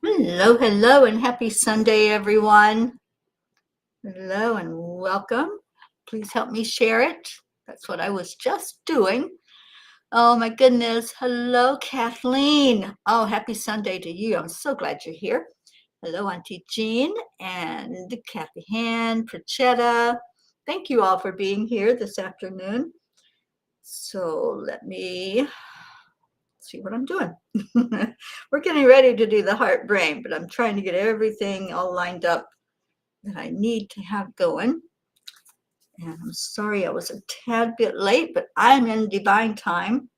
Hello, hello, and happy Sunday, everyone. Hello and welcome. Please help me share it. That's what I was just doing. Oh, my goodness. Hello, Kathleen. Oh, happy Sunday to you. I'm so glad you're here. Hello, Auntie Jean and Kathy Han, Prachetta. Thank you all for being here this afternoon. So let me see what I'm doing. We're getting ready to do the heart brain, but I'm trying to get everything all lined up that I need to have going. And I'm sorry I was a tad bit late, but I'm in divine time.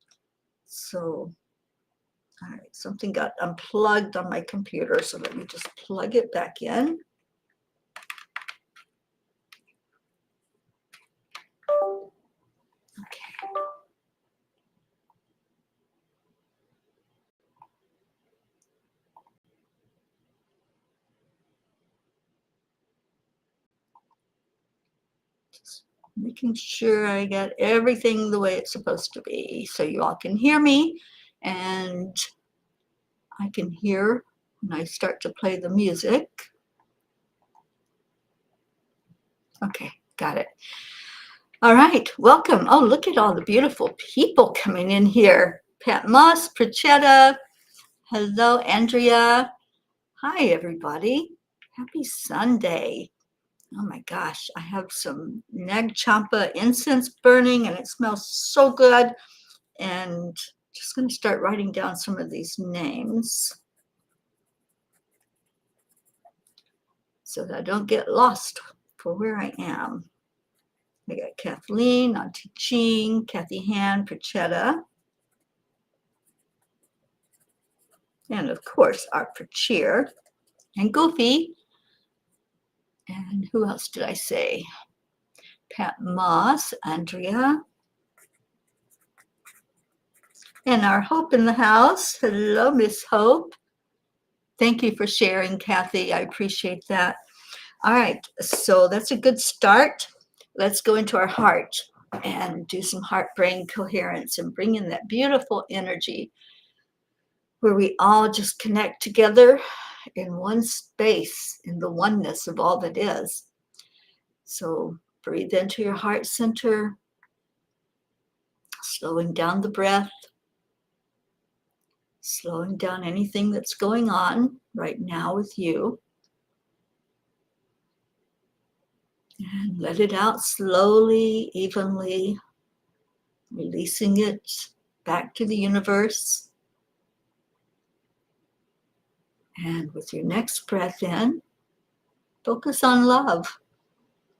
So, all right, something got unplugged on my computer, so let me just plug it back in. Okay. Just making sure I got everything the way it's supposed to be so you all can hear me and I can hear when I start to play the music. Okay, got it. All right, welcome. Oh, look at all the beautiful people coming in here. Pat Moss, Prachetta. Hello, Andrea. Hi, everybody. Happy Sunday. Oh my gosh, I have some Nag Champa incense burning and it smells so good. And just going to start writing down some of these names so that I don't get lost for where I am. I got Kathleen, Auntie Jean, Kathy Han, Prachetta. And of course, our Prachir and Goofy. And who else did I say? Pat Moss, Andrea. And our Hope in the house. Hello, Miss Hope. Thank you for sharing, Kathy. I appreciate that. All right, so that's a good start. Let's go into our heart and do some heart-brain coherence and bring in that beautiful energy where we all just connect together in one space, in the oneness of all that is. So breathe into your heart center, slowing down the breath, slowing down anything that's going on right now with you. And let it out slowly, evenly, releasing it back to the universe. And with your next breath in, focus on love.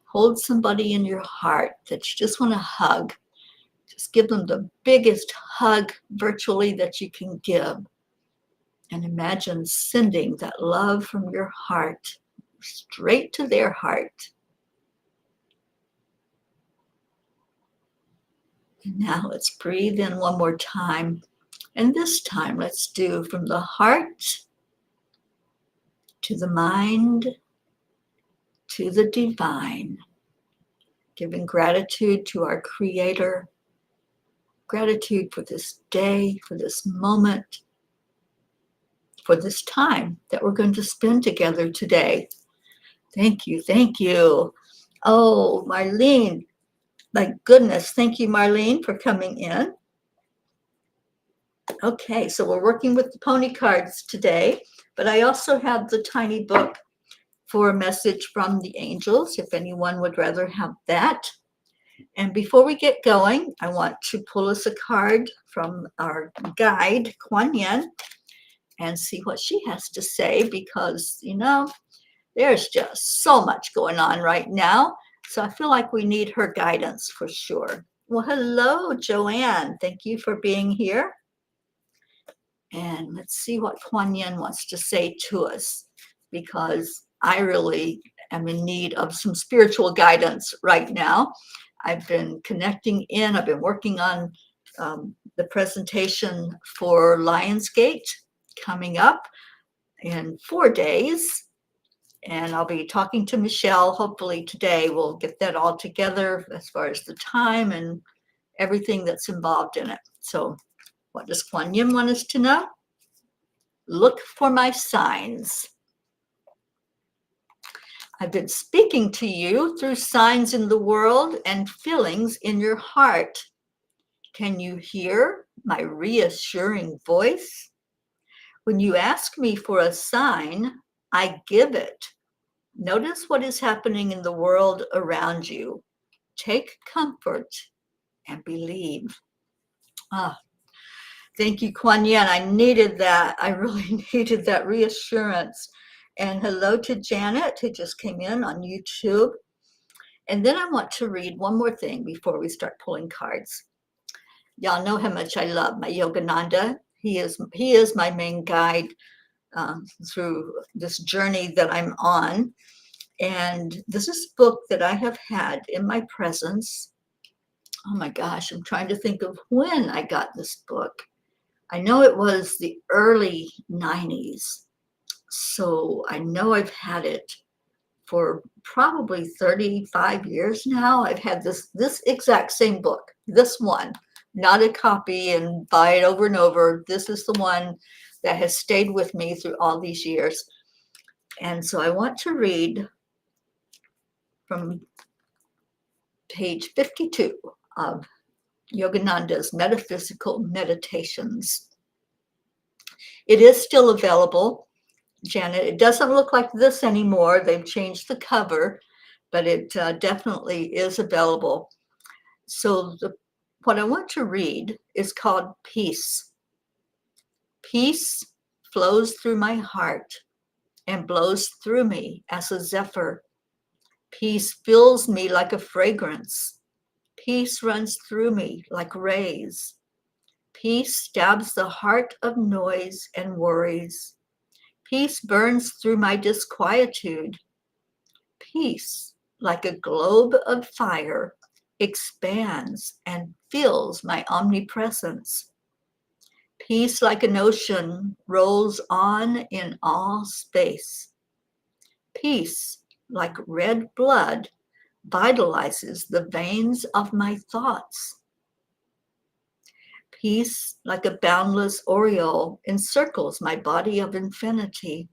Hold somebody in your heart that you just want to hug. Just give them the biggest hug virtually that you can give. And imagine sending that love from your heart straight to their heart. And now let's breathe in one more time. And this time let's do from the heart to the mind to the divine. Giving gratitude to our Creator. Gratitude for this day, for this moment, for this time that we're going to spend together today. Thank you, thank you. Oh, Marlene, my goodness, thank you, Marlene, for coming in. Okay, so we're working with the pony cards today, but I also have the tiny book for a message from the angels, if anyone would rather have that. And before we get going, I want to pull us a card from our guide, Kuan Yin, and see what she has to say, because, you know, there's just so much going on right now. So I feel like we need her guidance for sure. Well, hello, Joanne. Thank you for being here. And let's see what Kuan Yin wants to say to us, because I really am in need of some spiritual guidance right now. I've been connecting in, I've been working on the presentation for Lionsgate coming up in 4 days. And I'll be talking to Michelle. Hopefully today we'll get that all together as far as the time and everything that's involved in it. So what does Kuan Yin want us to know? Look for my signs. I've been speaking to you through signs in the world and feelings in your heart. Can you hear my reassuring voice? When you ask me for a sign, I give it. Notice what is happening in the world around you. Take comfort and believe. Thank you, Kuan Yin. I needed that. I really needed that reassurance. And hello to Janet, who just came in on YouTube. And then I want to read one more thing before we start pulling cards. Y'all know how much I love my Yogananda. He is my main guide through this journey that I'm on. And this is a book that I have had in my presence. Oh my gosh, I'm trying to think of when I got this book. I know it was the early 90s. So I know I've had it for probably 35 years now. I've had this exact same book, this one, not a copy and buy it over and over. This is the one that has stayed with me through all these years. And so I want to read from page 52 of Yogananda's Metaphysical Meditations. It is still available, Janet. It doesn't look like this anymore. They've changed the cover, but it definitely is available. So what I want to read is called Peace. Peace flows through my heart and blows through me as a zephyr. Peace fills me like a fragrance. Peace runs through me like rays. Peace stabs the heart of noise and worries. Peace burns through my disquietude. Peace, like a globe of fire, expands and fills my omnipresence. Peace, like an ocean, rolls on in all space. Peace, like red blood, vitalizes the veins of my thoughts. Peace, like a boundless aureole, encircles my body of infinity.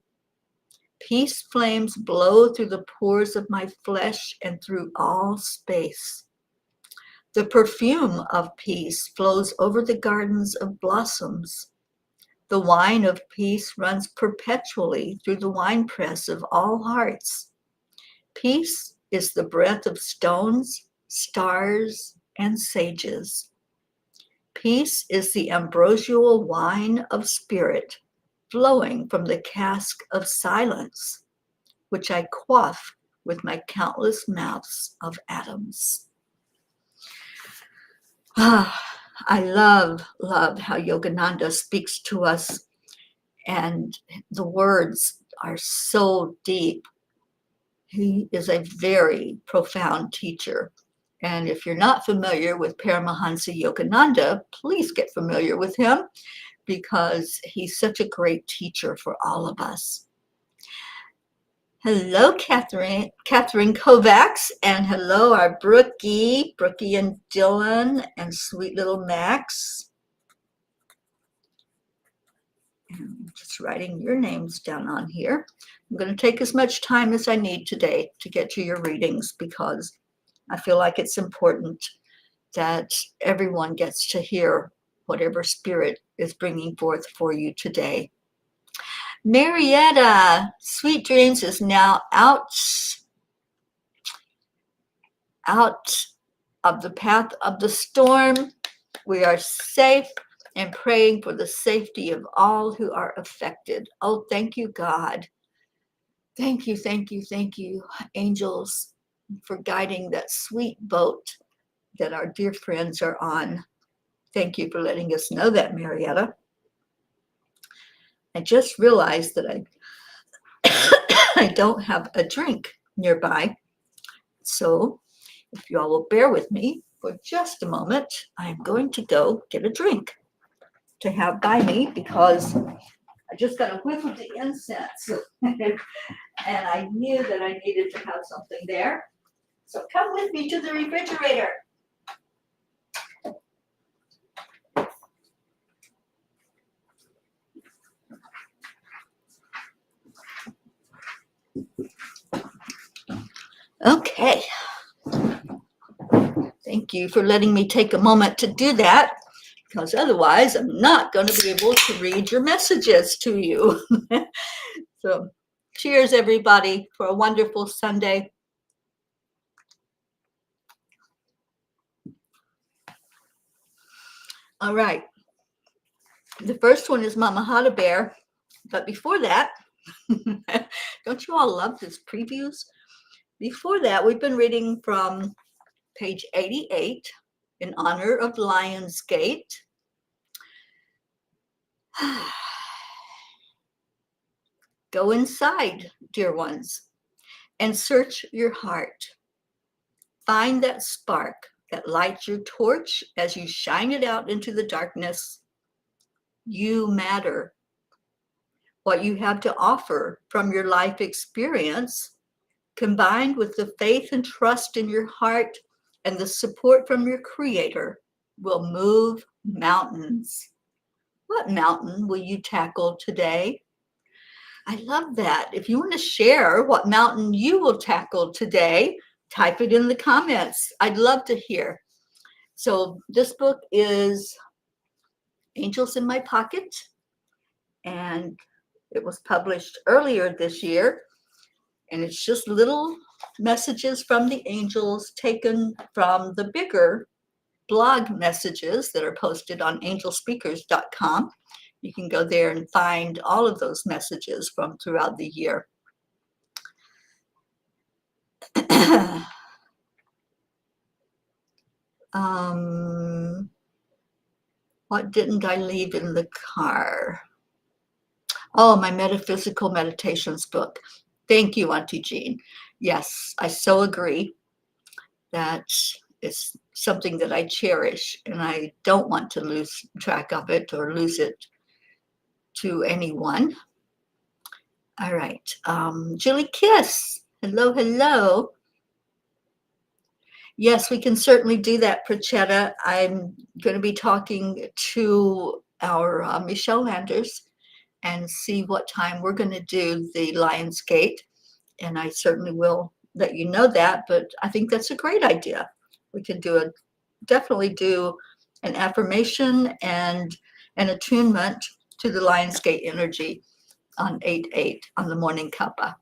Peace flames blow through the pores of my flesh and through all space. The perfume of peace flows over the gardens of blossoms. The wine of peace runs perpetually through the winepress of all hearts. Peace is the breath of stones, stars, and sages. Peace is the ambrosial wine of spirit flowing from the cask of silence, which I quaff with my countless mouths of atoms. I love how Yogananda speaks to us, and the words are so deep. He is a very profound teacher. And if you're not familiar with Paramahansa Yogananda, please get familiar with him because he's such a great teacher for all of us. Hello, Catherine Kovacs, and hello, our Brookie and Dylan, and sweet little Max. And I'm just writing your names down on here. I'm going to take as much time as I need today to get to your readings because I feel like it's important that everyone gets to hear whatever spirit is bringing forth for you today. Marietta, Sweet Dreams is now out of the path of the storm. We are safe and praying for the safety of all who are affected. Oh, thank you, God. Thank you, angels, for guiding that sweet boat that our dear friends are on. Thank you for letting us know that, Marietta. I just realized that I don't have a drink nearby. So if you all will bear with me for just a moment, I'm going to go get a drink to have by me because I just got a whiff of the incense and I knew that I needed to have something there. So come with me to the refrigerator. Okay. Thank you for letting me take a moment to do that, because otherwise I'm not going to be able to read your messages to you. So cheers, everybody, for a wonderful Sunday. All right. The first one is Mama Hada Bear. But before that, don't you all love this previews? Before that, we've been reading from page 88, in honor of Lion's Gate. Go inside, dear ones, and search your heart. Find that spark that lights your torch as you shine it out into the darkness. You matter. What you have to offer from your life experience, combined with the faith and trust in your heart and the support from your Creator, will move mountains. What mountain will you tackle today? I love that. If you want to share what mountain you will tackle today, type it in the comments. I'd love to hear. So this book is Angels in My Pocket, and it was published earlier this year. And it's just little messages from the angels taken from the bigger blog messages that are posted on angelspeakers.com. You can go there and find all of those messages from throughout the year. What didn't I leave in the car? Oh, my metaphysical meditations book. Thank you, Auntie Jean. Yes, I so agree that it's something that I cherish, and I don't want to lose track of it or lose it to anyone. All right. Julie Kiss. Hello, hello. Yes, we can certainly do that, Prachetta. I'm going to be talking to our Michelle Landers and see what time we're going to do the Lion's Gate. And I certainly will let you know that, but I think that's a great idea. We can definitely do an affirmation and an attunement to the Lion's Gate energy on 8/8 on the morning Cuppa.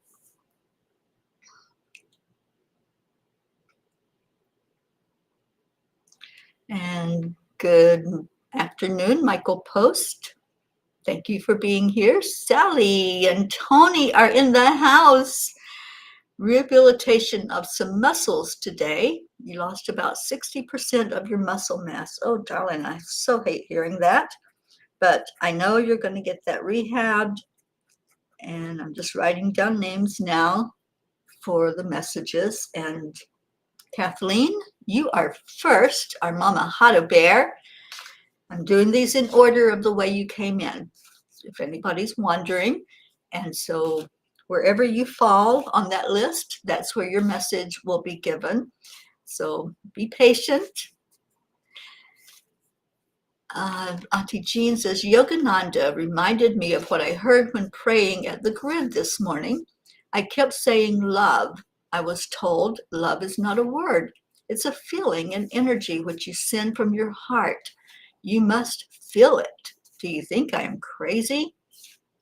And good afternoon, Michael Post. Thank you for being here. Sally and Tony are in the house. Rehabilitation of some muscles today. You lost about 60% of your muscle mass. Oh, darling, I so hate hearing that. But I know you're going to get that rehabbed. And I'm just writing down names now for the messages. And Kathleen, you are first, our Mama Hada Bear. I'm doing these in order of the way you came in, if anybody's wondering. And so wherever you fall on that list, that's where your message will be given. So be patient. Auntie Jean says, Yogananda reminded me of what I heard when praying at the grid this morning. I kept saying love. I was told love is not a word. It's a feeling and energy which you send from your heart. You must feel it. Do you think I am crazy?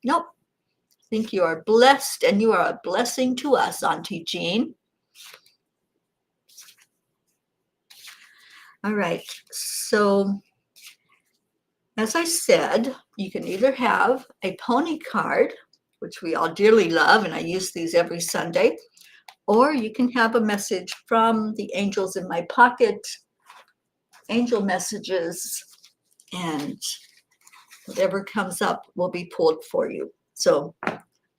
Nope. I think you are blessed, and you are a blessing to us, Auntie Jean. All right. So as I said, you can either have a pony card, which we all dearly love, and I use these every Sunday, or you can have a message from the Angels in My Pocket, angel messages, and whatever comes up will be pulled for you. So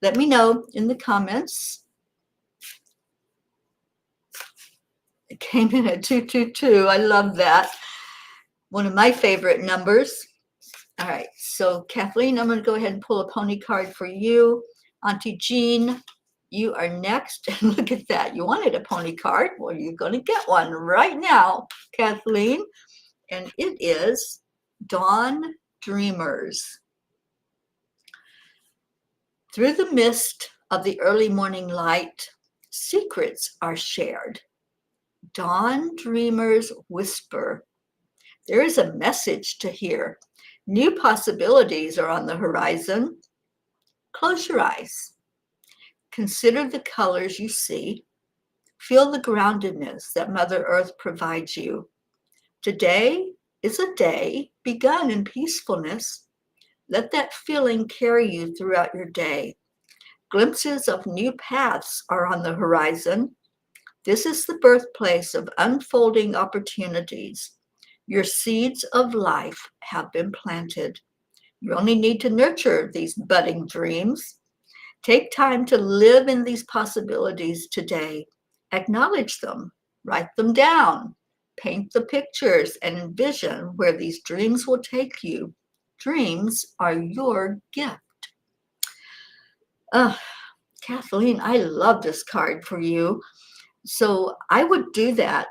let me know in the comments. It came in at 222. I love that. One of my favorite numbers. All right, so Kathleen, I'm going to go ahead and pull a pony card for you. Auntie Jean, you are next. And look at that. You wanted a pony card. Well, you're going to get one right now, Kathleen. And it is Dawn Dreamers. Through the mist of the early morning light, secrets are shared. Dawn dreamers whisper. There is a message to hear. New possibilities are on the horizon. Close your eyes. Consider the colors you see. Feel the groundedness that Mother Earth provides you. Today is a day begun in peacefulness. Let that feeling carry you throughout your day. Glimpses of new paths are on the horizon. This is the birthplace of unfolding opportunities. Your seeds of life have been planted. You only need to nurture these budding dreams. Take time to live in these possibilities today. Acknowledge them, write them down, paint the pictures, and envision where these dreams will take you. Dreams are your gift. Kathleen, I love this card for you. So I would do that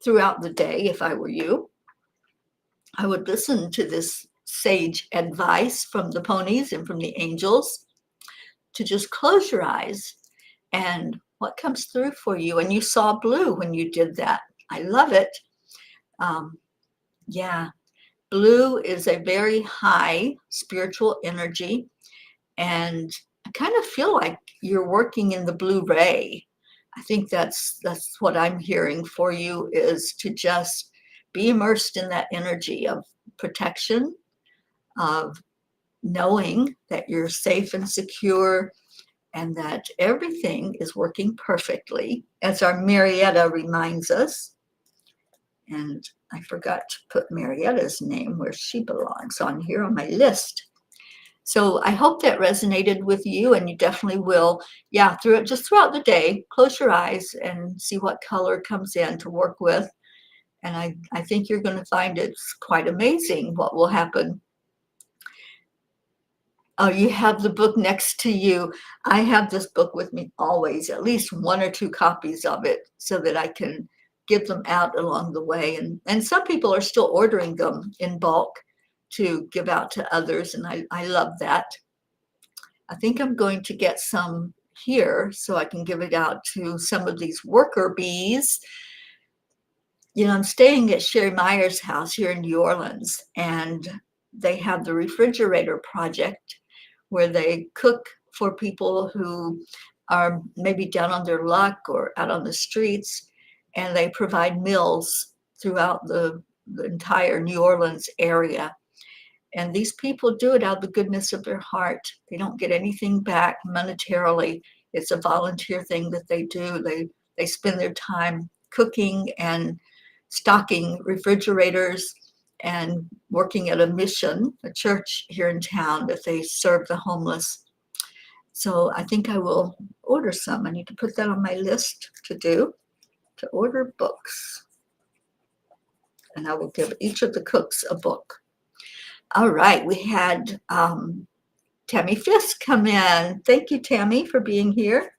throughout the day if I were you. I would listen to this sage advice from the ponies and from the angels to just close your eyes and what comes through for you. And you saw blue when you did that. I love it. Yeah, blue is a very high spiritual energy. And I kind of feel like you're working in the blue ray. I think that's what I'm hearing for you, is to just be immersed in that energy of protection, of knowing that you're safe and secure, and that everything is working perfectly, as our Marietta reminds us. And I forgot to put Marietta's name where she belongs on here on my list. So I hope that resonated with you, and you definitely will. Yeah, throughout the day, close your eyes and see what color comes in to work with. And I think you're going to find it's quite amazing what will happen. Oh, you have the book next to you. I have this book with me always, at least 1 or 2 copies of it, so that I can give them out along the way. And some people are still ordering them in bulk to give out to others, and I love that. I think I'm going to get some here so I can give it out to some of these worker bees. You know, I'm staying at Sherry Meyer's house here in New Orleans, and they have the refrigerator project where they cook for people who are maybe down on their luck or out on the streets, and they provide meals throughout the entire New Orleans area. And these people do it out of the goodness of their heart. They don't get anything back monetarily. It's a volunteer thing that they do. They spend their time cooking and stocking refrigerators and working at a mission, a church here in town, that they serve the homeless. So I think I will order some. I need to put that on my list to order books. And I will give each of the cooks a book. All right, we had Tammy Fisk come in. Thank you, Tammy, for being here.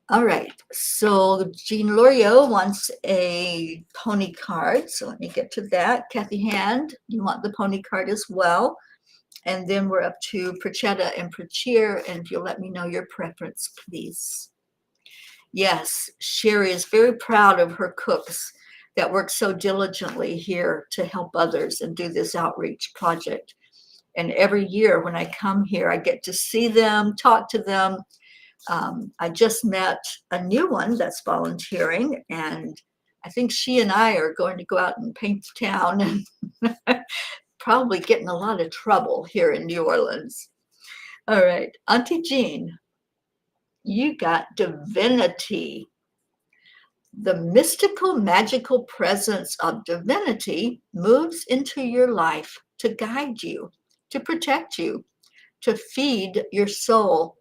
All right, so Jean Loriot wants a pony card. So let me get to that. Kathy Hand, you want the pony card as well. And then we're up to Prachetta and Prachir, and if you'll let me know your preference, please. Yes, Sherry is very proud of her cooks that work so diligently here to help others and do this outreach project. And every year when I come here, I get to see them, talk to them. I just met a new one that's volunteering, and I think she and I are going to go out and paint the town and probably get in a lot of trouble here in New Orleans. All right, Auntie Jean, you got divinity. The mystical, magical presence of divinity moves into your life to guide you, to protect you, to feed your soul.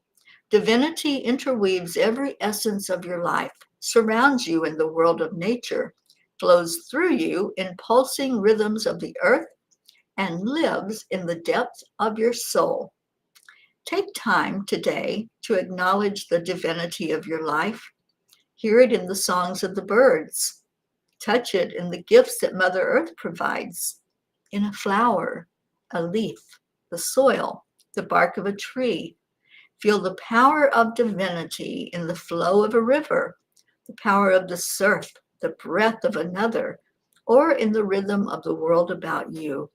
Divinity interweaves every essence of your life, surrounds you in the world of nature, flows through you in pulsing rhythms of the earth, and lives in the depth of your soul. Take time today to acknowledge the divinity of your life. Hear it in the songs of the birds. Touch it in the gifts that Mother Earth provides, in a flower, a leaf, the soil, the bark of a tree. Feel the power of divinity in the flow of a river, the power of the surf, the breath of another, or in the rhythm of the world about you.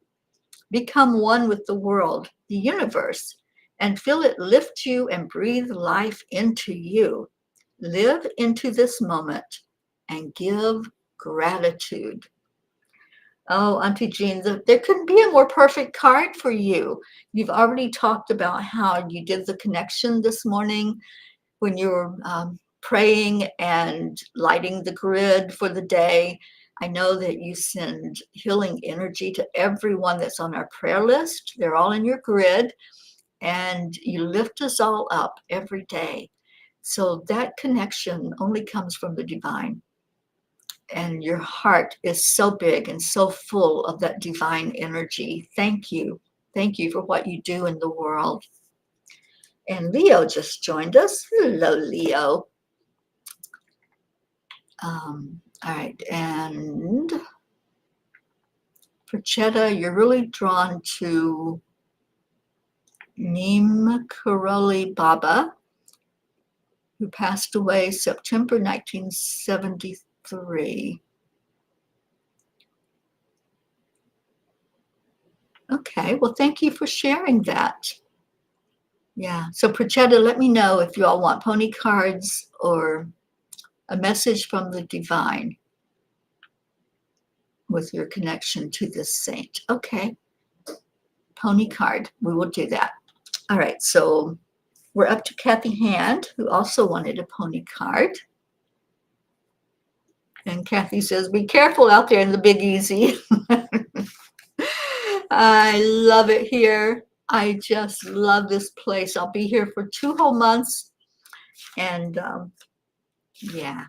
Become one with the world, the universe, and feel it lift you and breathe life into you. Live into this moment and give gratitude. Oh, Auntie Jean, there couldn't be a more perfect card for you. You've already talked about how you did the connection this morning when you were praying and lighting the grid for the day. I know that you send healing energy to everyone that's on our prayer list. They're all in your grid, and you lift us all up every day. So that connection only comes from the divine. And your heart is so big and so full of that divine energy. Thank you. Thank you for what you do in the world. And Leo just joined us. Hello, Leo. All right. And Prachetta, you're really drawn to Neem Karoli Baba, who passed away September 1973. Okay, well, thank you for sharing that. Yeah, so Prachetta, let me know if you all want pony cards or a message from the divine with your connection to this saint. Okay, pony card, we will do that. All right, so we're up to Kathy Hand, who also wanted a pony card. And Kathy says, be careful out there in the Big Easy. I love it here. I just love this place. I'll be here for 2 whole months. And yeah,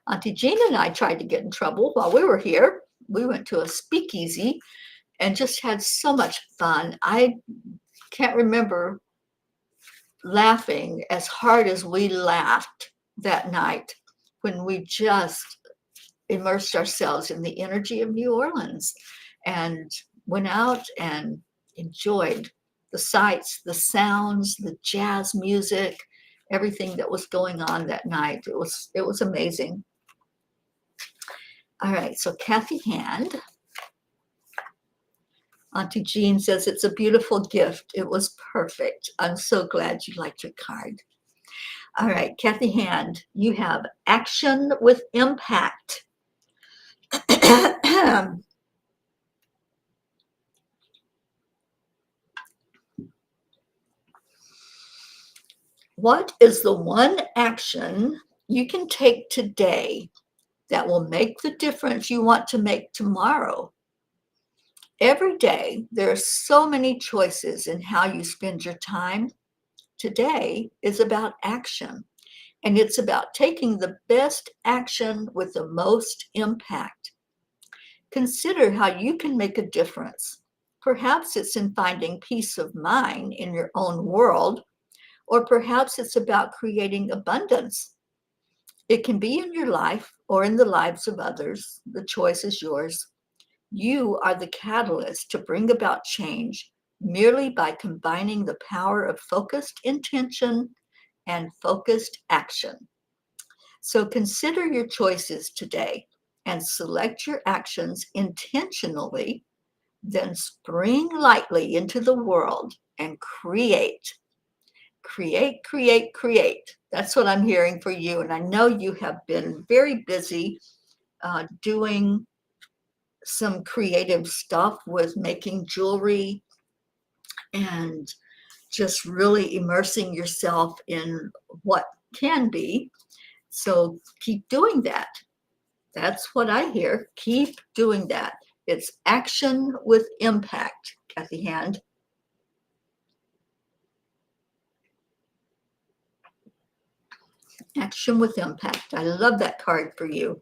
Auntie Jean and I tried to get in trouble while we were here. We went to a speakeasy and just had so much fun. I can't remember laughing as hard as we laughed that night when we just immersed ourselves in the energy of New Orleans and went out and enjoyed the sights, the sounds, the jazz music, everything that was going on that night. It was amazing. All right, so Kathy Hand. Auntie Jean says it's a beautiful gift. It was perfect. I'm so glad you liked your card. All right, Kathy Hand, you have action with impact. What is the one action you can take today that will make the difference you want to make tomorrow? Every day, there are so many choices in how you spend your time. Today is about action, and it's about taking the best action with the most impact. Consider how you can make a difference. Perhaps it's in finding peace of mind in your own world, or perhaps it's about creating abundance. It can be in your life or in the lives of others. The choice is yours. You are the catalyst to bring about change merely by combining the power of focused intention and focused action. So consider your choices today and select your actions intentionally, then spring lightly into the world and create. Create, create, create. That's what I'm hearing for you. And I know you have been very busy doing some creative stuff with making jewelry and just really immersing yourself in what can be. So keep doing that. That's what I hear. Keep doing that. It's action with impact, Kathy Hand. Action with impact. I love that card for you.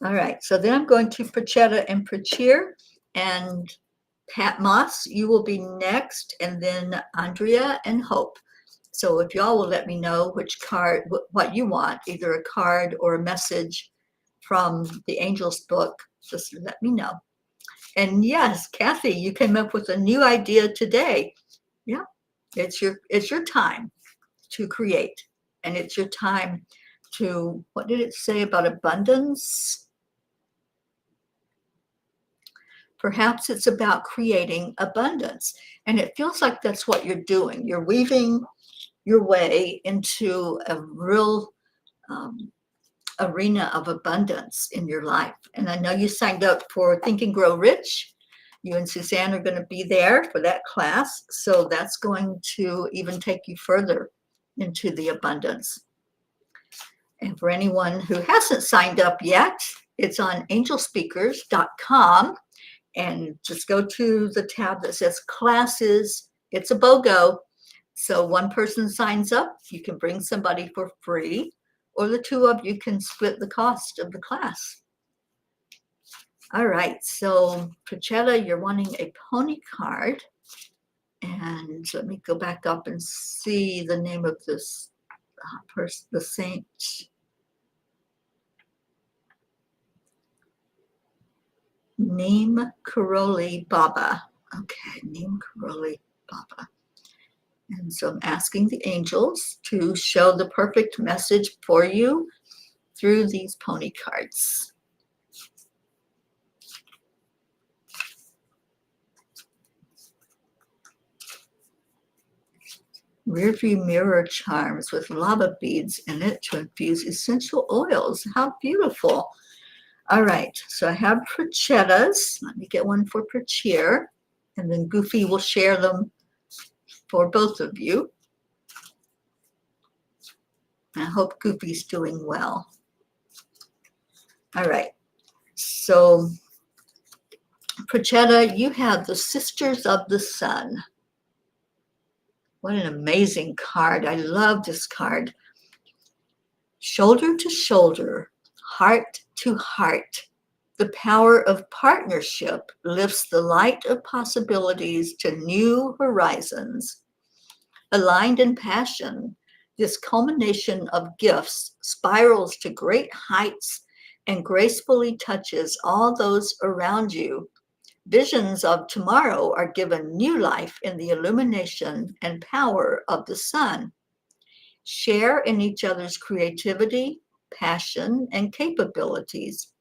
All right, so then I'm going to Prachetta and Prachir, and Pat Moss, you will be next, and then Andrea and Hope. So if y'all will let me know which card, what you want, either a card or a message from the Angels book, just let me know. And yes, Kathy, you came up with a new idea today. Yeah, it's your time to create, and it's your time to, what did it say about abundance? Perhaps it's about creating abundance, and it feels like that's what you're doing. You're weaving your way into a real arena of abundance in your life. And I know you signed up for Think and Grow Rich. You and Suzanne are going to be there for that class. So that's going to even take you further into the abundance. And for anyone who hasn't signed up yet, it's on angelspeakers.com. And just go to the tab that says classes. It's a BOGO. So one person signs up, you can bring somebody for free, or the two of you can split the cost of the class. All right, so Prachetta, you're wanting a pony card. And let me go back up and see the name of this person, the saint. Neem Karoli Baba. Okay, Neem Karoli Baba. And so I'm asking the angels to show the perfect message for you through these pony cards. Rearview mirror charms with lava beads in it to infuse essential oils. How beautiful. All right, so I have Prachettas. Let me get one for Prachir, and then Goofy will share them for both of you. I hope Goofy's doing well. All right, so Prachetta, you have the Sisters of the Sun. What an amazing card. I love this card. Shoulder to shoulder, heart to heart, the power of partnership lifts the light of possibilities to new horizons. Aligned in passion, this culmination of gifts spirals to great heights and gracefully touches all those around you. Visions of tomorrow are given new life in the illumination and power of the sun. Share in each other's creativity, passion, and capabilities,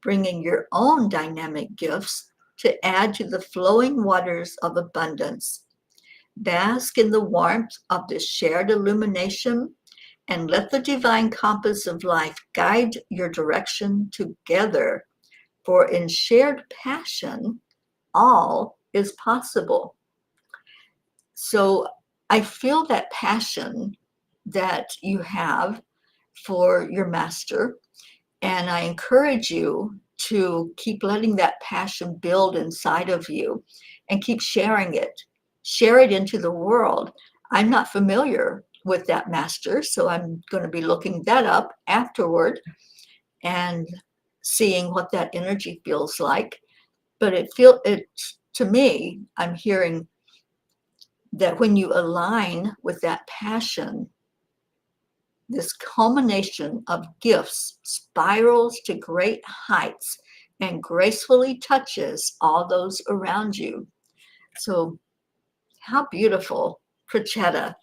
bringing your own dynamic gifts to add to the flowing waters of abundance. Bask in the warmth of this shared illumination and let the divine compass of life guide your direction together. For in shared passion, all is possible. So I feel that passion that you have for your master, and I encourage you to keep letting that passion build inside of you and keep sharing it. Share it into the world. I'm not familiar with that master, so I'm going to be looking that up afterward and seeing what that energy feels like. But to me, I'm hearing that when you align with that passion, this culmination of gifts spirals to great heights and gracefully touches all those around you. So how beautiful, Prachetta,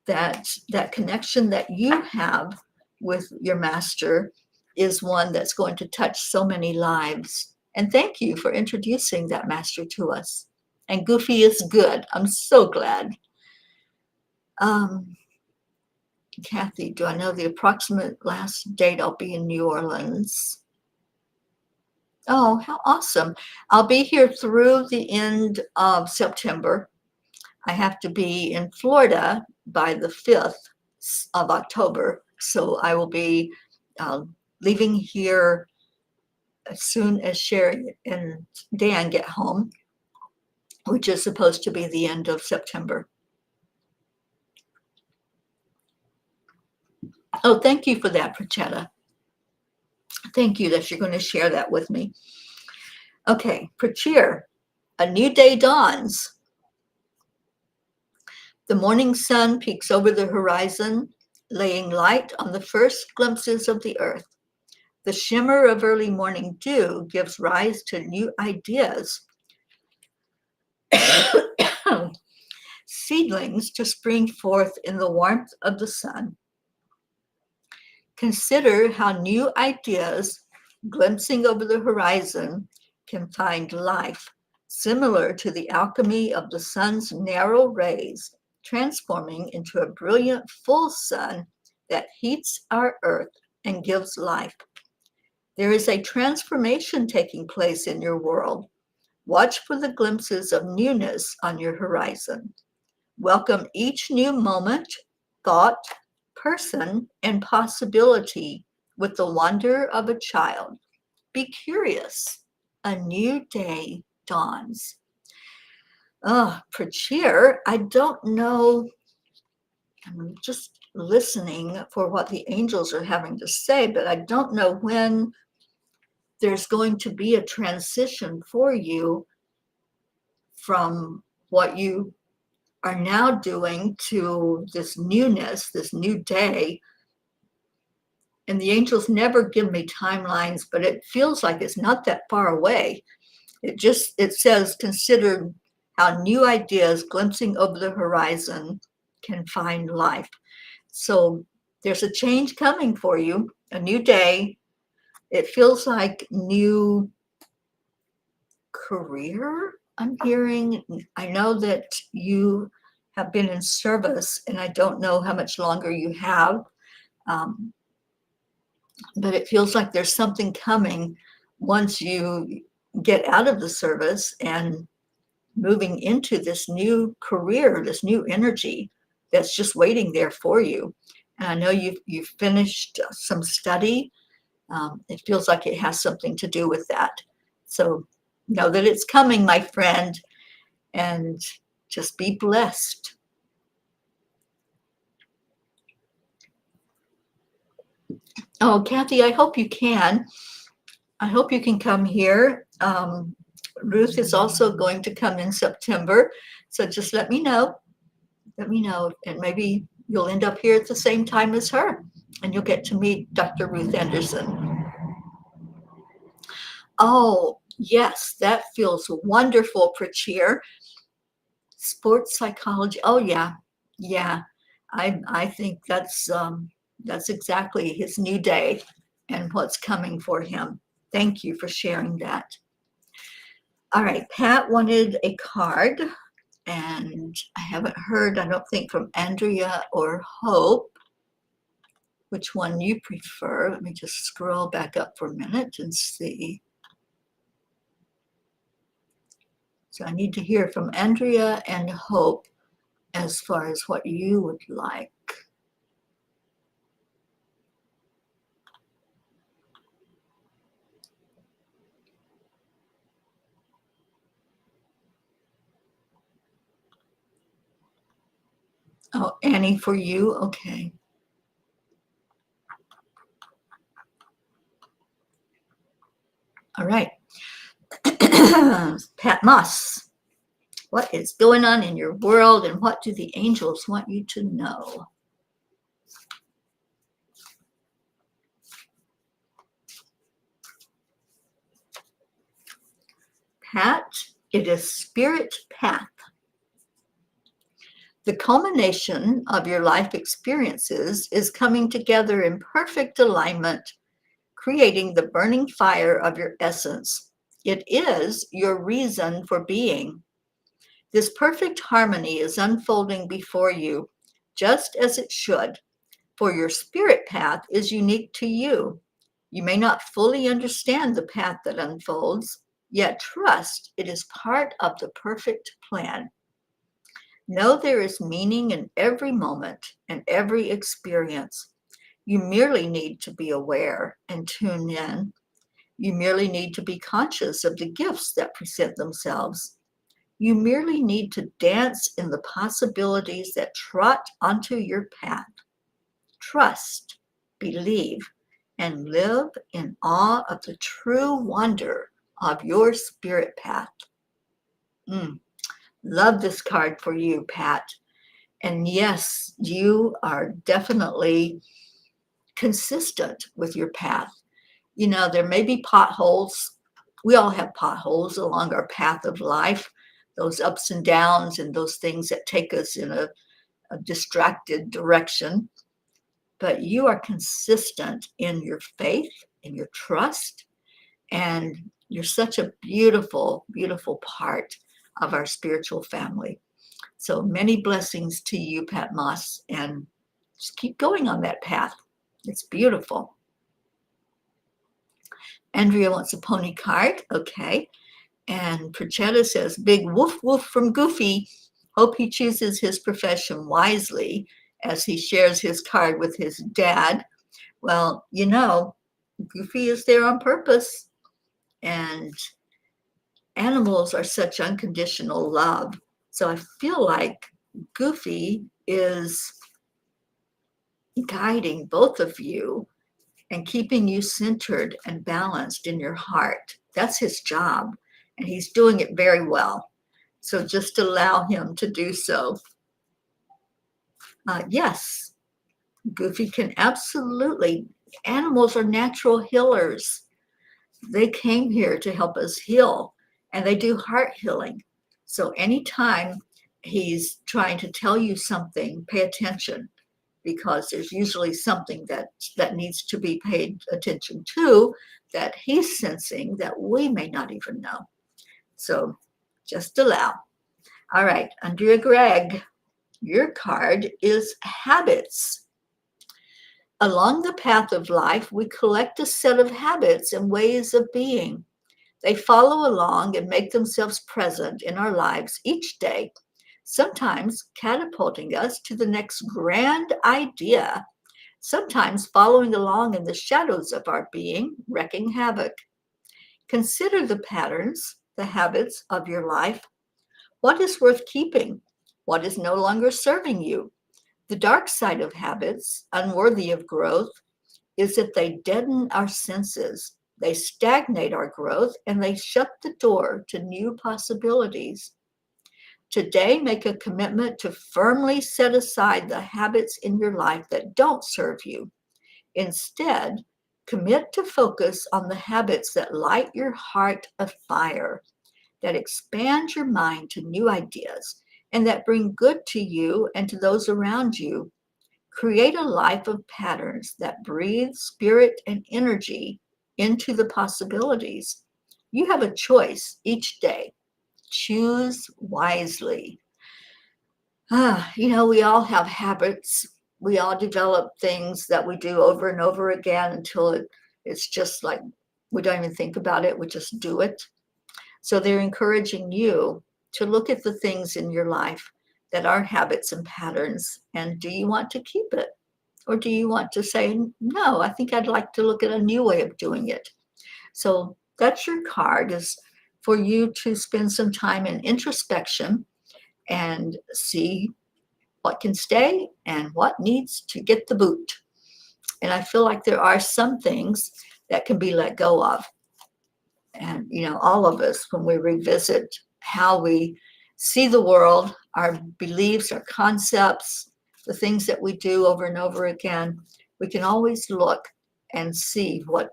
that connection that you have with your master is one that's going to touch so many lives. And thank you for introducing that master to us. And Goofy is good. I'm so glad. Kathy, do I know the approximate last date I'll be in New Orleans? Oh, how awesome. I'll be here through the end of September. I have to be in Florida by the 5th of October. So I will be leaving here as soon as Sherry and Dan get home, which is supposed to be the end of September. Oh, thank you for that, Prachetta. Thank you that you're going to share that with me. Okay, Prachir, a new day dawns. The morning sun peeks over the horizon, laying light on the first glimpses of the earth. The shimmer of early morning dew gives rise to new ideas. seedlings to spring forth in the warmth of the sun. Consider how new ideas, glimpsing over the horizon, can find life, similar to the alchemy of the sun's narrow rays, transforming into a brilliant full sun that heats our earth and gives life. There is a transformation taking place in your world. Watch for the glimpses of newness on your horizon. Welcome each new moment, thought, person, and possibility with the wonder of a child. Be curious. A new day dawns. Prachir, I don't know. I'm just listening for what the angels are having to say, but I don't know when there's going to be a transition for you from what you are now doing to this newness, this new day. And the angels never give me timelines, but it feels like it's not that far away. It says, consider how new ideas glimpsing over the horizon can find life. So there's a change coming for you, a new day. It feels like new career, I'm hearing. I know that you have been in service, and I don't know how much longer you have, but it feels like there's something coming once you get out of the service and moving into this new career, this new energy that's just waiting there for you. And I know you've finished some study. It feels like it has something to do with that. So know that it's coming, my friend, and just be blessed. Oh, Kathy, I hope you can. I hope you can come here. Ruth is also going to come in September. So just let me know. Let me know. And maybe you'll end up here at the same time as her. And you'll get to meet Dr. Ruth Anderson. Oh, yes, that feels wonderful, Prachir. Sports psychology. Oh, yeah. Yeah. I think that's exactly his new day and what's coming for him. Thank you for sharing that. All right, Pat wanted a card, and I haven't heard, I don't think, from Andrea or Hope. Which one you prefer? Let me just scroll back up for a minute and see. So I need to hear from Andrea and Hope as far as what you would like. Oh, Annie, for you? Okay. All right. Pat Moss, what is going on in your world and what do the angels want you to know? Pat, it is spirit path. The culmination of your life experiences is coming together in perfect alignment, creating the burning fire of your essence. It is your reason for being. This perfect harmony is unfolding before you, just as it should, for your spirit path is unique to you. You may not fully understand the path that unfolds, yet trust it is part of the perfect plan. Know there is meaning in every moment and every experience. You merely need to be aware and tune in. You merely need to be conscious of the gifts that present themselves. You merely need to dance in the possibilities that trot onto your path. Trust, believe, and live in awe of the true wonder of your spirit path. Love this card for you, Pat. And yes, you are definitely consistent with your path. You know, there may be potholes. We all have potholes along our path of life, those ups and downs and those things that take us in a distracted direction. But you are consistent in your faith, in your trust, and you're such a beautiful, beautiful part of our spiritual family. So many blessings to you, Pat Moss, and just keep going on that path. It's beautiful. Andrea wants a pony card. Okay. And Perchetta says, big woof woof from Goofy. Hope he chooses his profession wisely as he shares his card with his dad. Well, you know, Goofy is there on purpose. And animals are such unconditional love. So I feel like Goofy is guiding both of you and keeping you centered and balanced in your heart. That's his job, and he's doing it very well. So just allow him to do so. Yes, Goofy can absolutely. Animals are natural healers. They came here to help us heal, and they do heart healing. So anytime he's trying to tell you something, pay attention, because there's usually something that needs to be paid attention to that he's sensing that we may not even know. So just allow. All right, Andrea Gregg, your card is habits. Along the path of life, we collect a set of habits and ways of being. They follow along and make themselves present in our lives each day, sometimes catapulting us to the next grand idea, sometimes following along in the shadows of our being, wreaking havoc. Consider the patterns, the habits of your life. What is worth keeping? What is no longer serving you? The dark side of habits, unworthy of growth, is that they deaden our senses, they stagnate our growth, and they shut the door to new possibilities. Today, make a commitment to firmly set aside the habits in your life that don't serve you. Instead, commit to focus on the habits that light your heart afire, that expand your mind to new ideas, and that bring good to you and to those around you. Create a life of patterns that breathe spirit and energy into the possibilities. You have a choice each day. Choose wisely. We all have habits. We all develop things that we do over and over again until it's just like we don't even think about it. We just do it. So they're encouraging you to look at the things in your life that are habits and patterns. And do you want to keep it? Or do you want to say, no, I think I'd like to look at a new way of doing it? So that's your card, is for you to spend some time in introspection and see what can stay and what needs to get the boot. And I feel like there are some things that can be let go of. And, all of us, when we revisit how we see the world, our beliefs, our concepts, the things that we do over and over again, we can always look and see what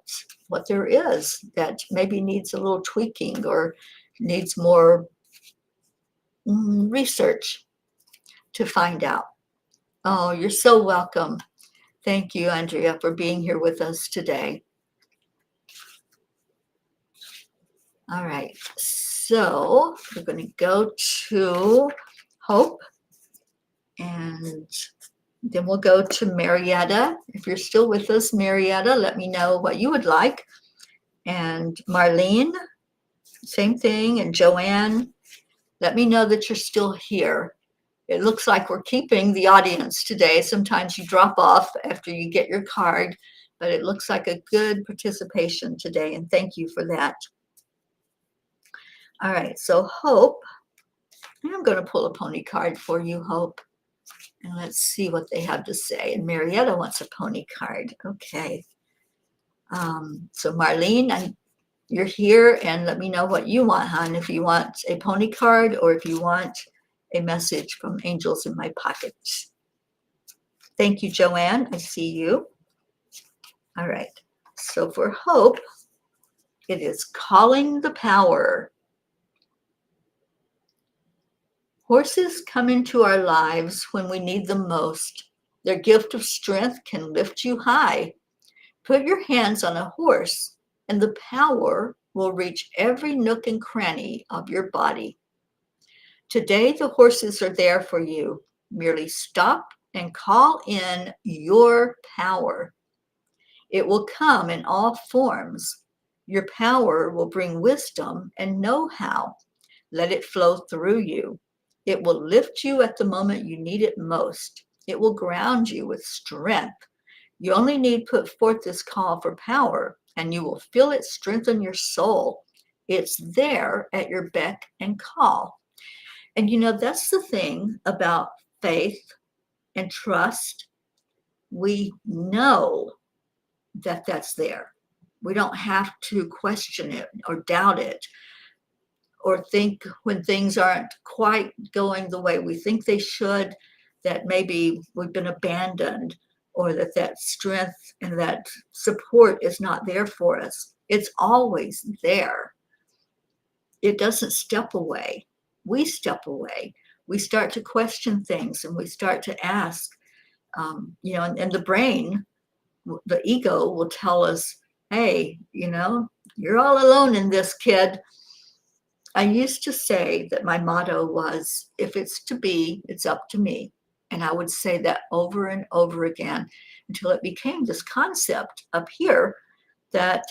there is that maybe needs a little tweaking or needs more research to find out. Oh, you're so welcome. Thank you, Andrea, for being here with us today. All right, so we're going to go to Hope, and then we'll go to Marietta. If you're still with us, Marietta, let me know what you would like. And Marlene, same thing. And Joanne, let me know that you're still here. It looks like we're keeping the audience today. Sometimes you drop off after you get your card, but it looks like a good participation today, and thank you for that. All right, so Hope, I'm going to pull a pony card for you, Hope, and let's see what they have to say. And Marietta wants a pony card. Okay. So Marlene, you're here, and let me know what you want, hon, if you want a pony card or if you want a message from Angels in My Pocket. Thank you, Joanne. I see you. All right. So for Hope, it is calling the power. Horses come into our lives when we need them most. Their gift of strength can lift you high. Put your hands on a horse, and the power will reach every nook and cranny of your body. Today, the horses are there for you. Merely stop and call in your power. It will come in all forms. Your power will bring wisdom and know-how. Let it flow through you. It will lift you at the moment you need it most. It will ground you with strength. You only need put forth this call for power, and you will feel it strengthen your soul. It's there at your beck and call. And that's the thing about faith and trust. We know that that's there. We don't have to question it or doubt it or think when things aren't quite going the way we think they should, that maybe we've been abandoned or that strength and that support is not there for us. It's always there. It doesn't step away. We step away. We start to question things and we start to ask, and the brain, the ego will tell us, hey, you're all alone in this, kid. I used to say that my motto was, if it's to be, it's up to me. And I would say that over and over again until it became this concept up here that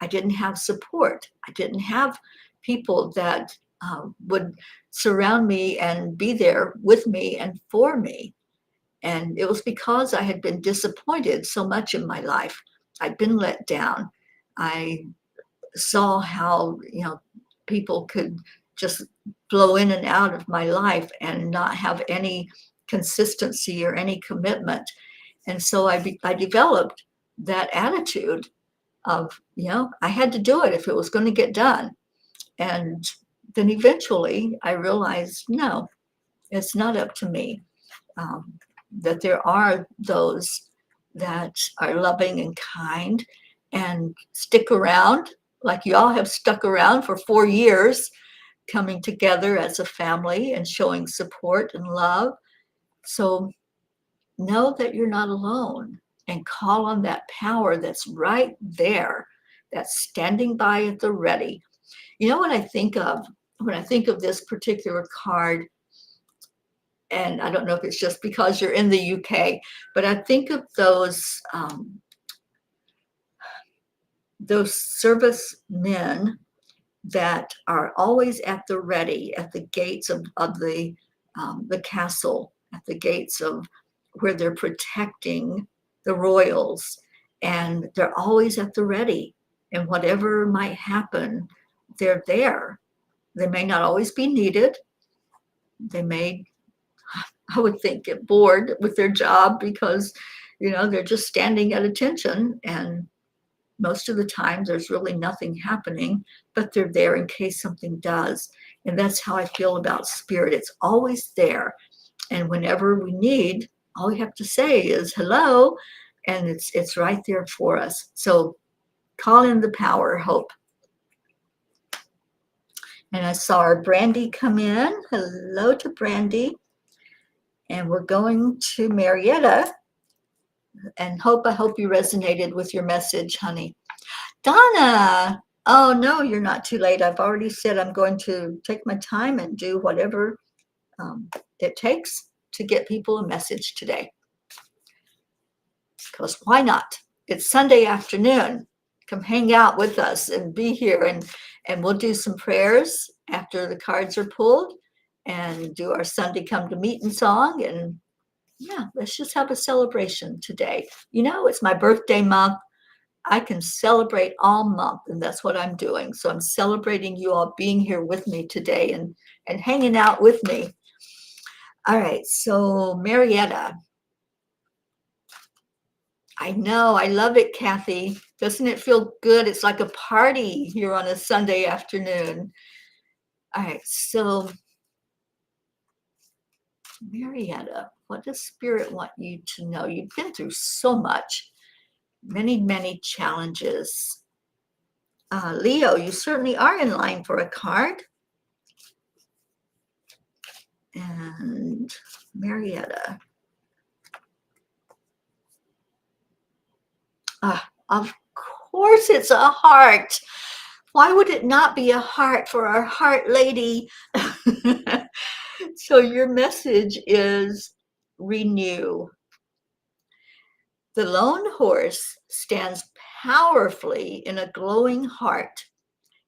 I didn't have support. I didn't have people that would surround me and be there with me and for me. And it was because I had been disappointed so much in my life. I'd been let down. I saw how, people could just flow in and out of my life and not have any consistency or any commitment. And so I developed that attitude of, I had to do it if it was going to get done. And then eventually I realized, no, it's not up to me. That there are those that are loving and kind and stick around, like you all have stuck around for 4 years, coming together as a family and showing support and love. So know that you're not alone and call on that power that's right there, that's standing by at the ready. You know what I think of when I think of this particular card, and I don't know if it's just because you're in the UK, but I think of those servicemen that are always at the ready at the gates of the castle, at the gates of where they're protecting the royals, and they're always at the ready. And whatever might happen, they're there. They may not always be needed. They may, I would think, get bored with their job because, they're just standing at attention, and most of the time there's really nothing happening, but they're there in case something does. And that's how I feel about spirit. It's always there. And whenever we need, all we have to say is hello, and it's right there for us. So call in the power, Hope. And I saw our Brandy come in. Hello to Brandy. And we're going to Marietta. And Hope, I hope you resonated with your message, honey. Donna, oh no, you're not too late. I've already said I'm going to take my time and do whatever it takes to get people a message today. Because why not? It's Sunday afternoon. Come hang out with us and be here, and we'll do some prayers after the cards are pulled and do our Sunday come to meeting song. And yeah, let's just have a celebration today. It's my birthday month. I can celebrate all month, and that's what I'm doing. So I'm celebrating you all being here with me today and hanging out with me. All right, so Marietta. I know, I love it, Kathy. Doesn't it feel good? It's like a party here on a Sunday afternoon. All right, so Marietta, what does Spirit want you to know? You've been through so much, many, many challenges. Leo, you certainly are in line for a card. And Marietta. Of course it's a heart. Why would it not be a heart for our heart lady? So your message is renew. The lone horse stands powerfully in a glowing heart.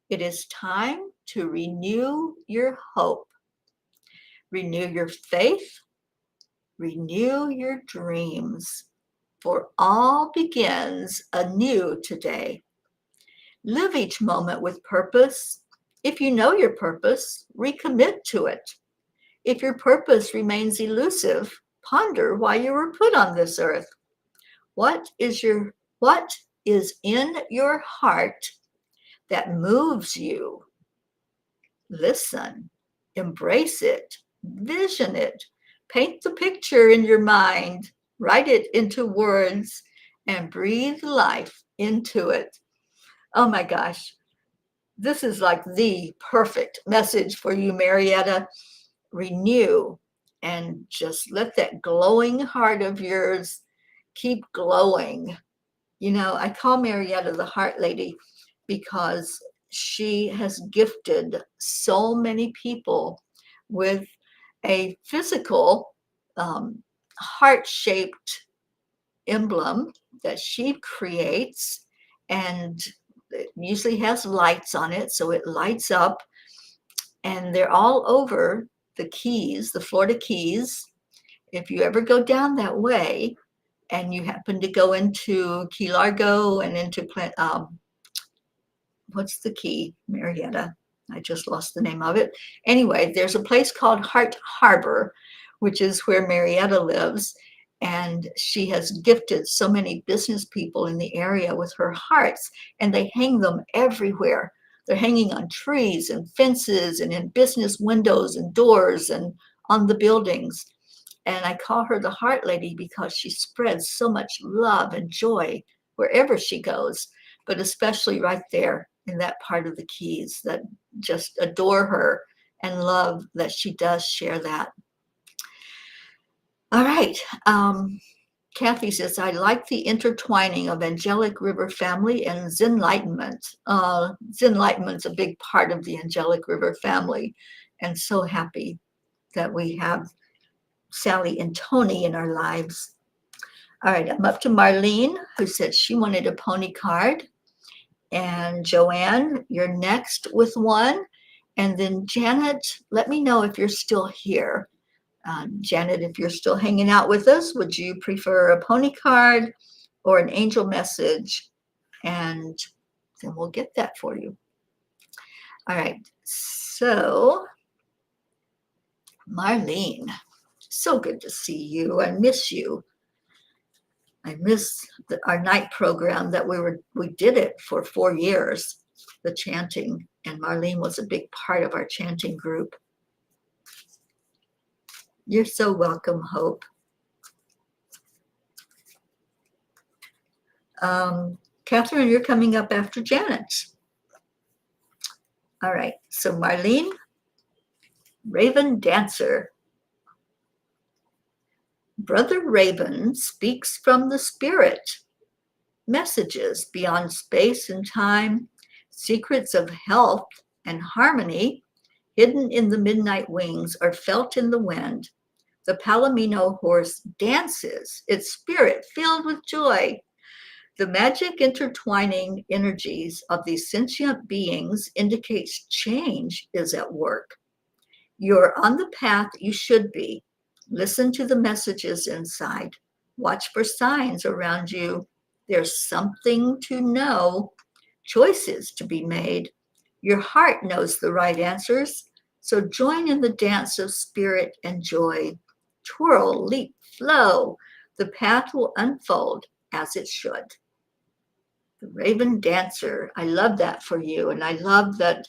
It is time to renew your hope, renew your faith, renew your dreams, for all begins anew today. Live each moment with purpose. If you know your purpose, recommit to it. If your purpose remains elusive, ponder why you were put on this earth. What is in your heart that moves you? Listen, embrace it, vision it, paint the picture in your mind, write it into words, and breathe life into it. Oh my gosh, this is like the perfect message for you, Marietta. Renew and just let that glowing heart of yours keep glowing. You know, I call Marietta the heart lady because she has gifted so many people with a physical heart-shaped emblem that she creates, and it usually has lights on it, so it lights up, and they're all over the Keys, the Florida Keys. If you ever go down that way and you happen to go into Key Largo and into what's the key, Marietta? I just lost the name of it. Anyway, there's a place called Heart Harbor, which is where Marietta lives. And she has gifted so many business people in the area with her hearts, and they hang them everywhere. They're hanging on trees and fences and in business windows and doors and on the buildings. And I call her the Heart Lady because she spreads so much love and joy wherever she goes, but especially right there in that part of the Keys that just adore her and love that she does share that. All right. Kathy says, I like the intertwining of angelic river family and Zenlightenment. Zenlightenment's a big part of the angelic river family, and so happy that we have Sally and Tony in our lives. All right, I'm up to Marlene, who said she wanted a pony card. And Joanne, you're next with one. And then Janet, let me know if you're still here. Janet, if you're still hanging out with us, would you prefer a pony card or an angel message? And then we'll get that for you. All right, so Marlene, so good to see you. I miss you. I miss our night program that we did it for 4 years, the chanting, and Marlene was a big part of our chanting group. You're so welcome, Hope. Catherine, you're coming up after Janet. All right, so Marlene, Raven Dancer. Brother Raven speaks from the spirit. Messages beyond space and time, secrets of health and harmony, hidden in the midnight wings, are felt in the wind. The Palomino horse dances, its spirit filled with joy. The magic intertwining energies of these sentient beings indicates change is at work. You're on the path you should be. Listen to the messages inside. Watch for signs around you. There's something to know, choices to be made. Your heart knows the right answers, so join in the dance of spirit and joy. Twirl, leap, flow. The path will unfold as it should. The Raven Dancer. I love that for you, and I love that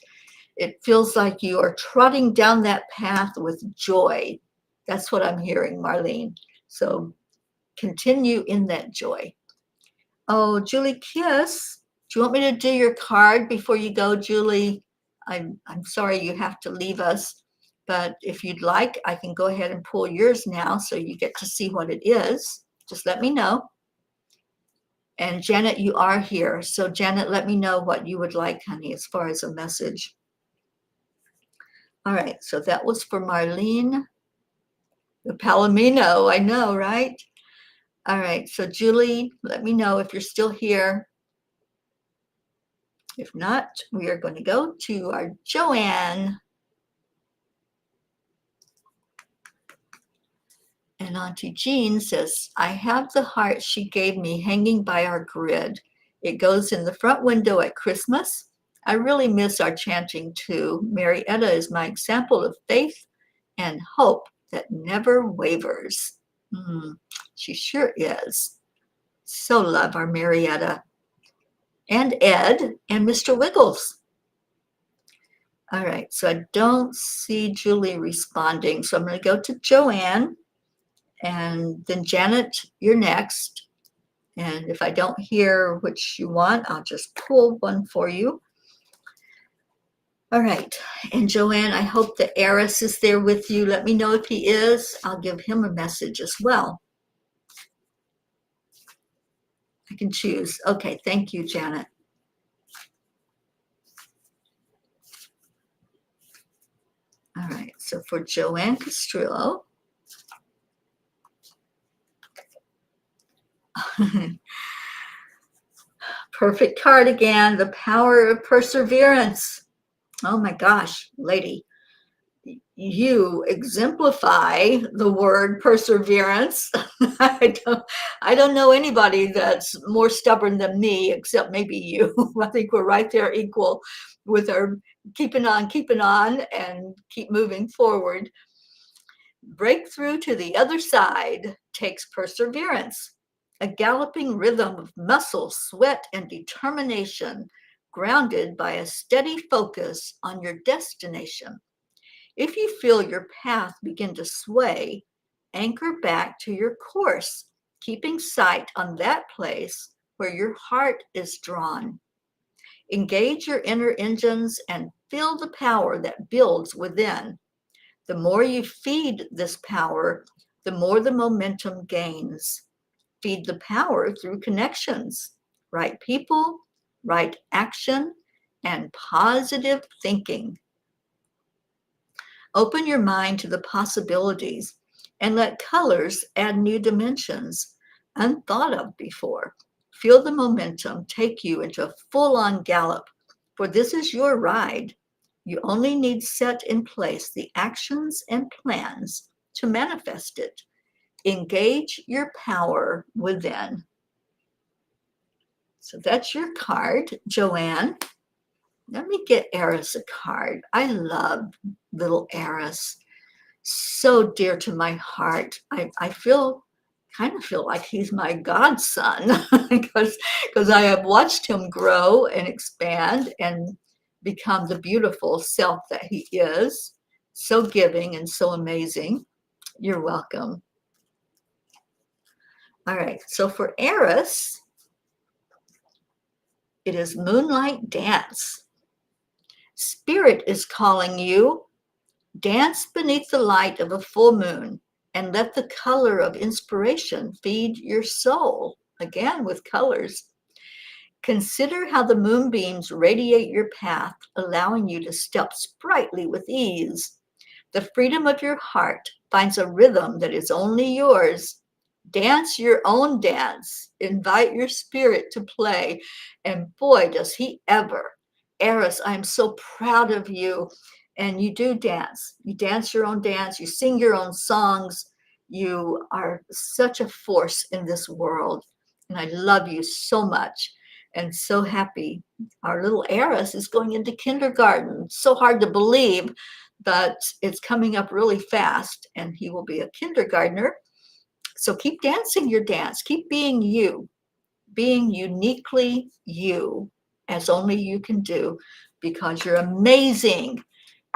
it feels like you are trotting down that path with joy. That's what I'm hearing, Marlene. So continue in that joy. Oh, Julie Kiss, do you want me to do your card before you go, Julie? I'm sorry you have to leave us, But if you'd like, I can go ahead and pull yours now so you get to see what it is. Just let me know. And Janet, you are here. So Janet, let me know what you would like, honey, as far as a message. All right, so that was for Marlene. The Palomino, I know, right? All right, so Julie, let me know if you're still here. If not, we are going to go to our Joanne. And Auntie Jean says, I have the heart she gave me hanging by our grid. It goes in the front window at Christmas. I really miss our chanting too. Marietta is my example of faith and hope that never wavers. She sure is. So love our Marietta. And Ed and Mr. Wiggles. All right, so I don't see Julie responding. So I'm going to go to Joanne. And then Janet, you're next. And if I don't hear which you want, I'll just pull one for you. All right. And Joanne, I hope that Eris is there with you. Let me know if he is. I'll give him a message as well. I can choose. Okay. Thank you, Janet. All right. So for Joanne Castrillo. Perfect card again. The power of perseverance. Oh my gosh, lady. You exemplify the word perseverance. I don't know anybody that's more stubborn than me, except maybe you. I think we're right there equal with our keeping on, and keep moving forward. Breakthrough to the other side takes perseverance, a galloping rhythm of muscle, sweat, and determination, grounded by a steady focus on your destination. If you feel your path begin to sway, anchor back to your course, keeping sight on that place where your heart is drawn. Engage your inner engines and feel the power that builds within. The more you feed this power, the more the momentum gains. Feed the power through connections, right people, right action, and positive thinking. Open your mind to the possibilities and let colors add new dimensions unthought of before. Feel the momentum take you into a full-on gallop, for this is your ride. You only need set in place the actions and plans to manifest it. Engage your power within. So that's your card, Joanne. Let me get Eris a card. I love little Eris. So dear to my heart. I kind of feel like he's my godson because I have watched him grow and expand and become the beautiful self that he is. So giving and so amazing. You're welcome. All right, so for Eris, it is Moonlight Dance. Spirit is calling you. Dance beneath the light of a full moon and let the color of inspiration feed your soul. Again, with colors. Consider how the moonbeams radiate your path, allowing you to step sprightly with ease. The freedom of your heart finds a rhythm that is only yours. Dance your own dance. Invite your spirit to play. And boy, does he ever. Eris, I'm so proud of you. And you do dance. You dance your own dance. You sing your own songs. You are such a force in this world. And I love you so much and so happy. Our little Eris is going into kindergarten. So hard to believe, but it's coming up really fast. And he will be a kindergartner. So keep dancing your dance. Keep being you. Being uniquely you, as only you can do, because you're amazing.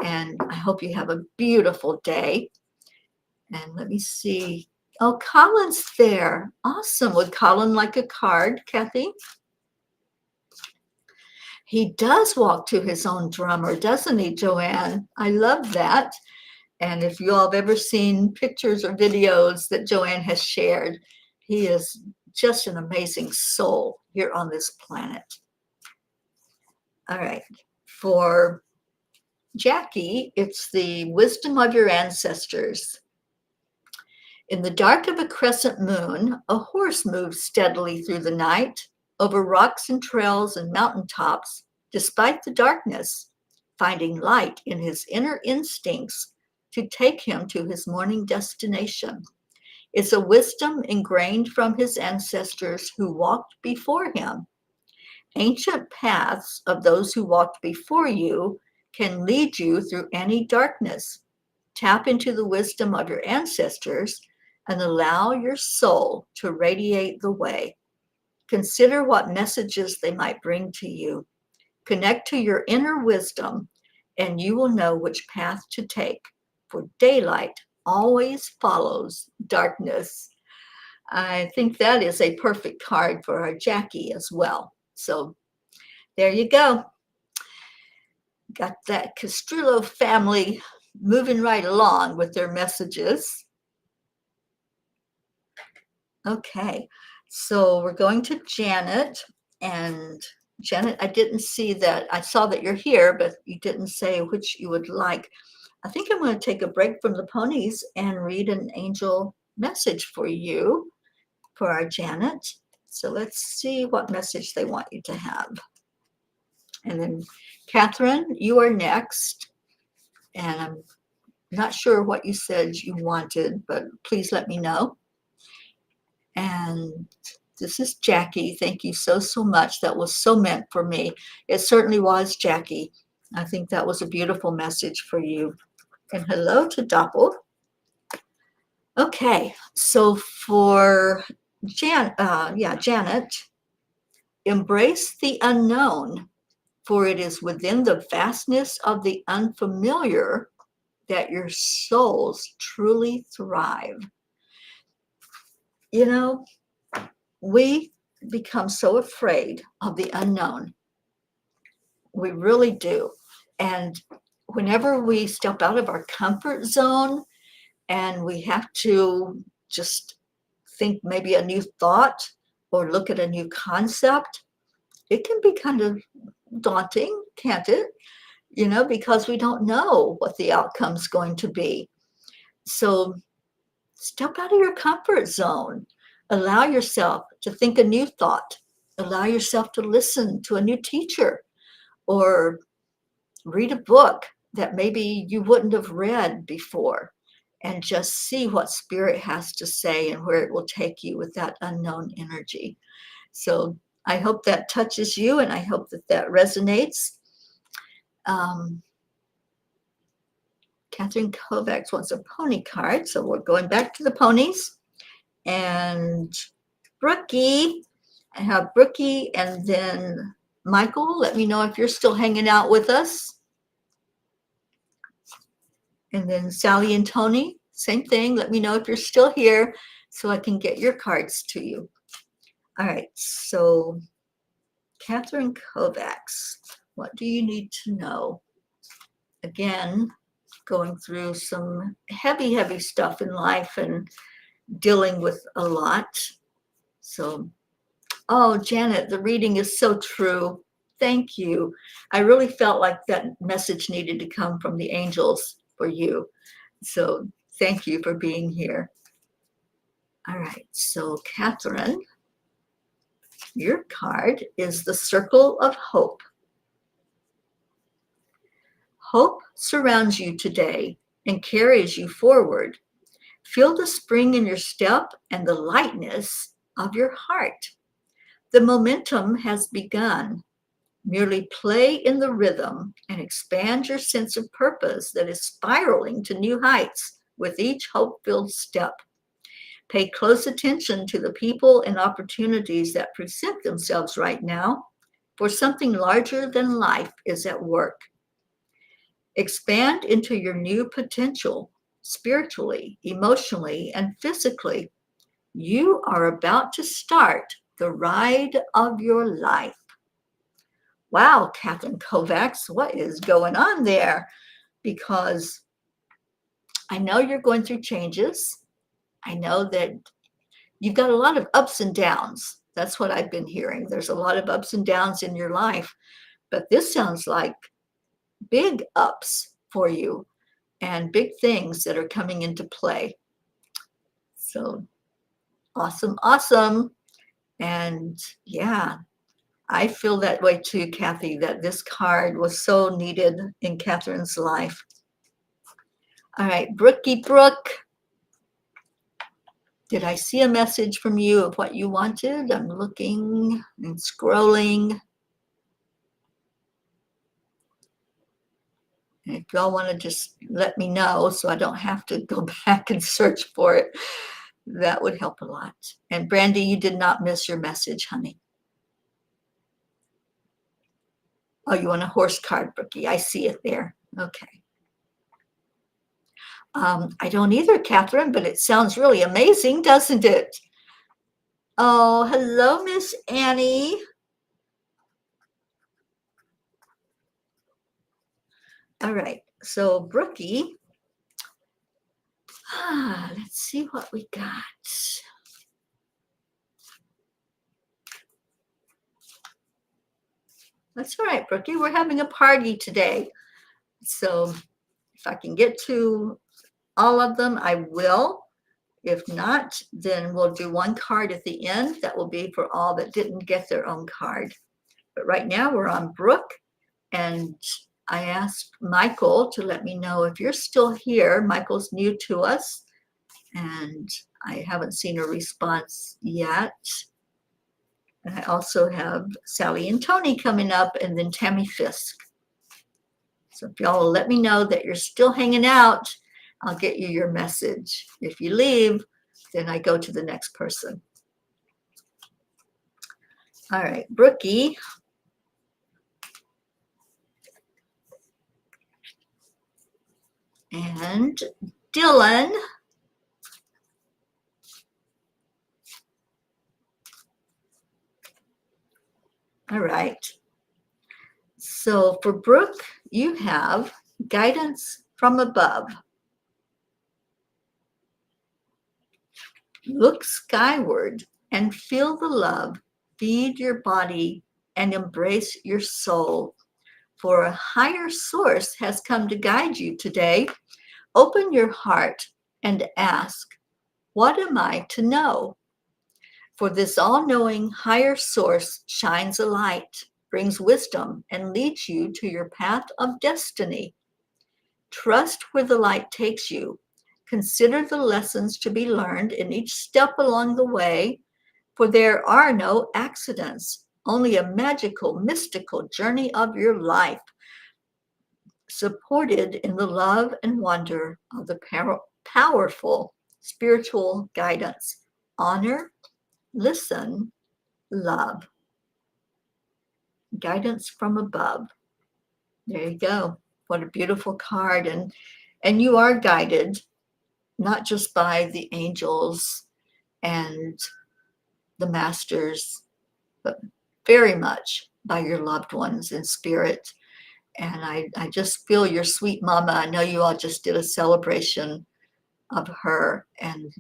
And I hope you have a beautiful day. And let me see. Oh, Colin's there. Awesome. Would Colin like a card, Kathy? He does walk to his own drummer, doesn't he, Joanne? I love that. And if you all have ever seen pictures or videos that Joanne has shared, he is just an amazing soul here on this planet. All right. For Jackie, it's the wisdom of your ancestors. In the dark of a crescent moon, a horse moves steadily through the night, over rocks and trails and mountaintops, despite the darkness, finding light in his inner instincts to take him to his morning destination. It's a wisdom ingrained from his ancestors who walked before him. Ancient paths of those who walked before you can lead you through any darkness. Tap into the wisdom of your ancestors and allow your soul to radiate the way. Consider what messages they might bring to you. Connect to your inner wisdom, and you will know which path to take, for daylight always follows darkness. I think that is a perfect card for our Jackie as well. So there you go. Got that Castrillo family moving right along with their messages. Okay, so we're going to Janet. And Janet, I didn't see that. I saw that you're here, but you didn't say which you would like. I think I'm going to take a break from the ponies and read an angel message for you, for our Janet. So let's see what message they want you to have. And then Catherine, you are next. And I'm not sure what you said you wanted, but please let me know. And this is Jackie. Thank you so much. That was so meant for me. It certainly was, Jackie. I think that was a beautiful message for you. And hello to Doppel. Okay, so for Janet, embrace the unknown, for it is within the vastness of the unfamiliar that your souls truly thrive. You know, we become so afraid of the unknown. We really do. And whenever we step out of our comfort zone and we have to just think maybe a new thought or look at a new concept, it can be kind of daunting, can't it? You know, because we don't know what the outcome's going to be. So step out of your comfort zone. Allow yourself to think a new thought. Allow yourself to listen to a new teacher or read a book that maybe you wouldn't have read before, and just see what spirit has to say and where it will take you with that unknown energy. So I hope that touches you, and I hope that that resonates. Catherine Kovacs wants a pony card, so we're going back to the ponies. And Brookie, I have Brookie, and then Michael. Let me know if you're still hanging out with us. And then Sally and Tony, same thing. Let me know if you're still here so I can get your cards to you. All right, so Catherine Kovacs, what do you need to know? Again, going through some heavy stuff in life and dealing with a lot. So, oh, Janet, the reading is so true. Thank you. I really felt like that message needed to come from the angels for you. So thank you for being here. All right, so Catherine, your card is the Circle of Hope. Hope surrounds you today and carries you forward. Feel the spring in your step and the lightness of your heart. The momentum has begun. Merely play in the rhythm and expand your sense of purpose that is spiraling to new heights with each hope-filled step. Pay close attention to the people and opportunities that present themselves right now, for something larger than life is at work. Expand into your new potential, spiritually, emotionally, and physically. You are about to start the ride of your life. Wow, Catherine Kovacs, what is going on there? Because I know you're going through changes. I know that you've got a lot of ups and downs. That's what I've been hearing. There's a lot of ups and downs in your life, but this sounds like big ups for you and big things that are coming into play. So awesome, awesome. And yeah, I feel that way too, Kathy, that this card was so needed in Catherine's life. All right, Brookie Brooke. Did I see a message from you of what you wanted? I'm looking and scrolling. If y'all want to just let me know so I don't have to go back and search for it, that would help a lot. And Brandy, you did not miss your message, honey. Oh, you want a horse card, Brookie? I see it there. Okay. I don't either, Catherine, but it sounds really amazing, doesn't it? Oh, hello, Miss Annie. All right, so Brookie, let's see what we got. That's all right, Brookie. We're having a party today. So if I can get to all of them, I will. If not, then we'll do one card at the end. That will be for all that didn't get their own card. But right now we're on Brooke, and I asked Michael to let me know if you're still here. Michael's new to us, and I haven't seen a response yet. And I also have Sally and Tony coming up, and then Tammy Fisk. So if y'all will let me know that you're still hanging out, I'll get you your message. If you leave, then I go to the next person. All right, Brookie. And Dylan. All right. So for Brooke, you have guidance from above. Look skyward and feel the love. Feed your body and embrace your soul. For a higher source has come to guide you today. Open your heart and ask, what am I to know? For this all-knowing higher source shines a light, brings wisdom, and leads you to your path of destiny. Trust where the light takes you. Consider the lessons to be learned in each step along the way, for there are no accidents, only a magical, mystical journey of your life, supported in the love and wonder of the powerful spiritual guidance. Honor, listen, love. Guidance from above. There you go. What a beautiful card. And you are guided not just by the angels and the masters, but very much by your loved ones in spirit. And I just feel your sweet mama. I know you all just did a celebration of her. And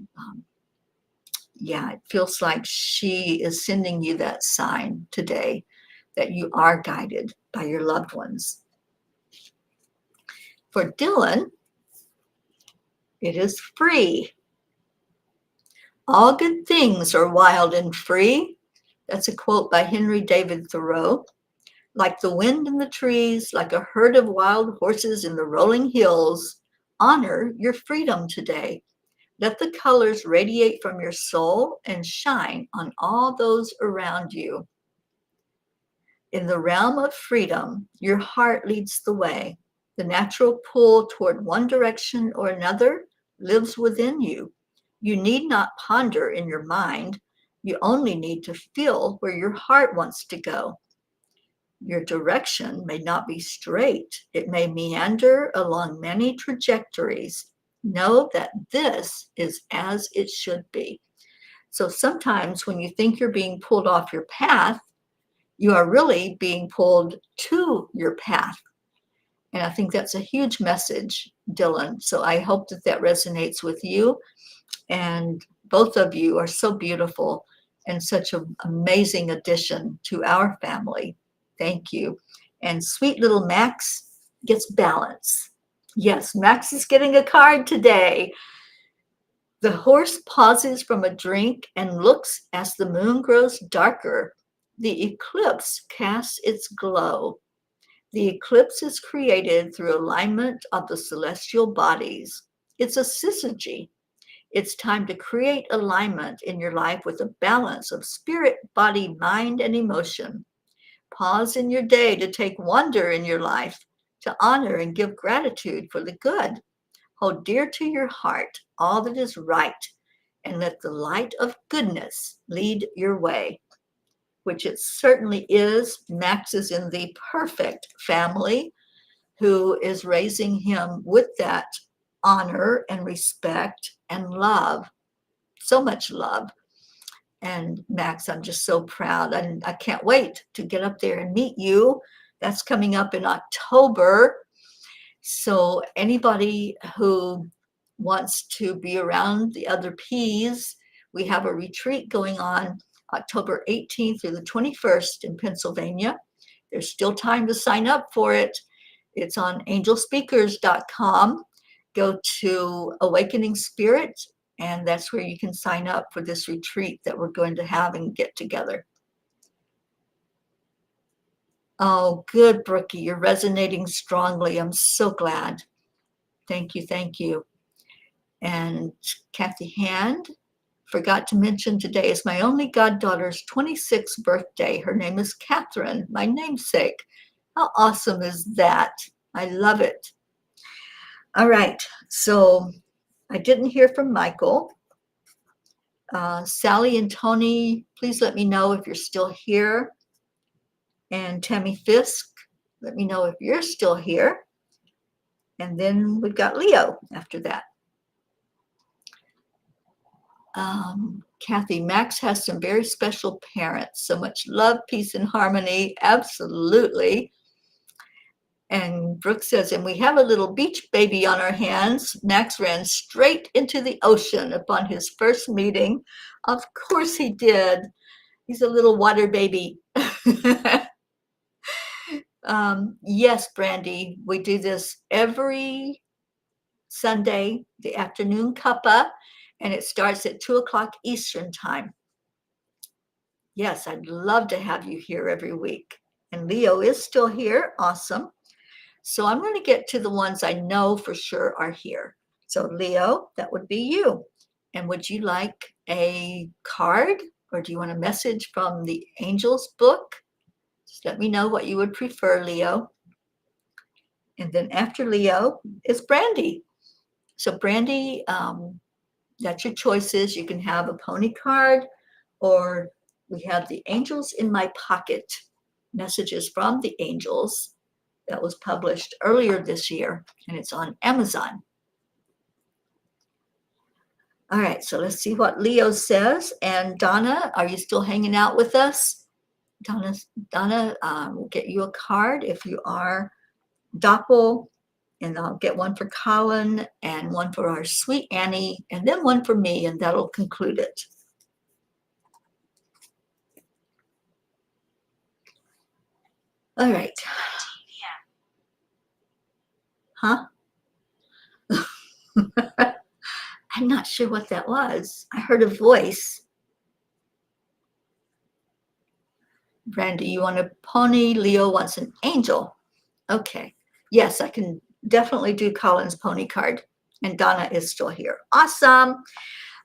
yeah, it feels like she is sending you that sign today that you are guided by your loved ones. For Dylan, it is free. All good things are wild and free. That's a quote by Henry David Thoreau. Like the wind in the trees, like a herd of wild horses in the rolling hills, honor your freedom today. Let the colors radiate from your soul and shine on all those around you. In the realm of freedom, your heart leads the way. The natural pull toward one direction or another lives within you. You need not ponder in your mind. You only need to feel where your heart wants to go. Your direction may not be straight. It may meander along many trajectories. Know that this is as it should be. So sometimes when you think you're being pulled off your path, you are really being pulled to your path. And I think that's a huge message, Dylan. So I hope that that resonates with you. And both of you are so beautiful and such an amazing addition to our family. Thank you. And sweet little Max gets balance. Yes, Max is getting a card today. The horse pauses from a drink and looks as the moon grows darker. The eclipse casts its glow. The eclipse is created through alignment of the celestial bodies. It's a syzygy. It's time to create alignment in your life with a balance of spirit, body, mind, and emotion. Pause in your day to take wonder in your life, to honor and give gratitude for the good. Hold dear to your heart all that is right, and let the light of goodness lead your way, which it certainly is. Max is in the perfect family who is raising him with that honor and respect and love, so much love. And Max, I'm just so proud. And I can't wait to get up there and meet you. That's coming up in October. So anybody who wants to be around the other P's, we have a retreat going on October 18th through the 21st in Pennsylvania. There's still time to sign up for it. It's on angelspeakers.com. Go to Awakening Spirit, and that's where you can sign up for this retreat that we're going to have and get together. Oh, good, Brookie. You're resonating strongly. I'm so glad. Thank you. Thank you. And Kathy Hand forgot to mention today is my only goddaughter's 26th birthday. Her name is Catherine, my namesake. How awesome is that? I love it. All right. So I didn't hear from Michael. Sally and Tony, please let me know if you're still here. And Tammy Fisk, let me know if you're still here. And then we've got Leo after that. Kathy, Max has some very special parents. So much love, peace, and harmony. Absolutely. And Brooke says, and we have a little beach baby on our hands. Max ran straight into the ocean upon his first meeting. Of course he did. He's a little water baby. Yes, Brandy, we do this every Sunday, the afternoon Cuppa, and it starts at 2:00 Eastern time. Yes, I'd love to have you here every week. And Leo is still here. Awesome. So I'm going to get to the ones I know for sure are here. So Leo, that would be you. And would you like a card, or do you want a message from the Angels book? Just let me know what you would prefer, Leo. And then after Leo is Brandy. So Brandy, that's your choices. You can have a pony card, or we have the Angels in My Pocket, messages from the angels. That was published earlier this year, and it's on Amazon. All right, so let's see what Leo says. And Donna, are you still hanging out with us? Donna, we'll get you a card if you are. Doppel, and I'll get one for Colin and one for our sweet Annie, and then one for me, and that'll conclude it. All right. Huh? I'm not sure what that was. I heard a voice. Brandy, you want a pony? Leo wants an angel. Okay. Yes, I can definitely do Colin's pony card. And Donna is still here. Awesome.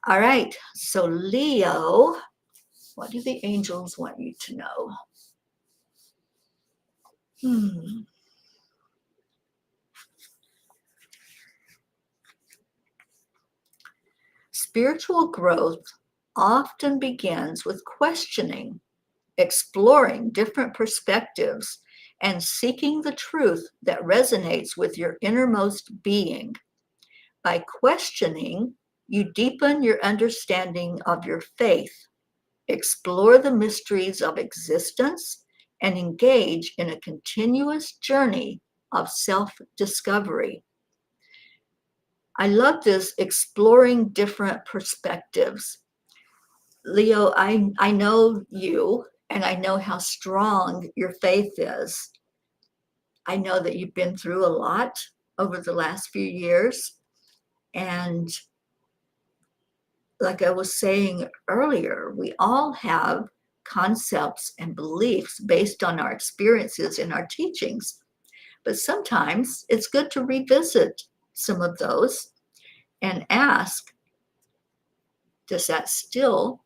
All right. So Leo, what do the angels want you to know? Spiritual growth often begins with questioning, exploring different perspectives, and seeking the truth that resonates with your innermost being. By questioning, you deepen your understanding of your faith, explore the mysteries of existence, and engage in a continuous journey of self-discovery. I love this, exploring different perspectives. Leo, I know you, and I know how strong your faith is. I know that you've been through a lot over the last few years. And like I was saying earlier, we all have concepts and beliefs based on our experiences and our teachings. But sometimes it's good to revisit some of those and ask, does that still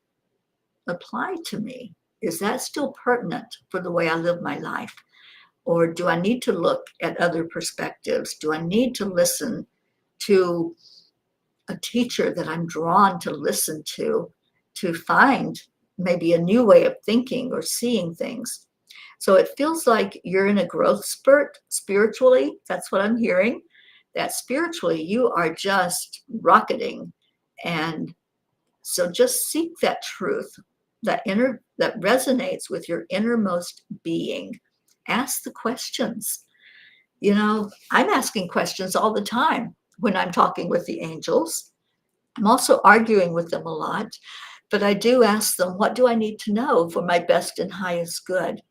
apply to me? Is that still pertinent for the way I live my life? Or do I need to look at other perspectives? Do I need to listen to a teacher that I'm drawn to listen to find maybe a new way of thinking or seeing things? So it feels like you're in a growth spurt spiritually. That's what I'm hearing. That spiritually you are just rocketing. And so just seek that truth, that resonates with your innermost being. Ask the questions. I'm asking questions all the time when I'm talking with the angels. I'm also arguing with them a lot, but I do ask them, what do I need to know for my best and highest good?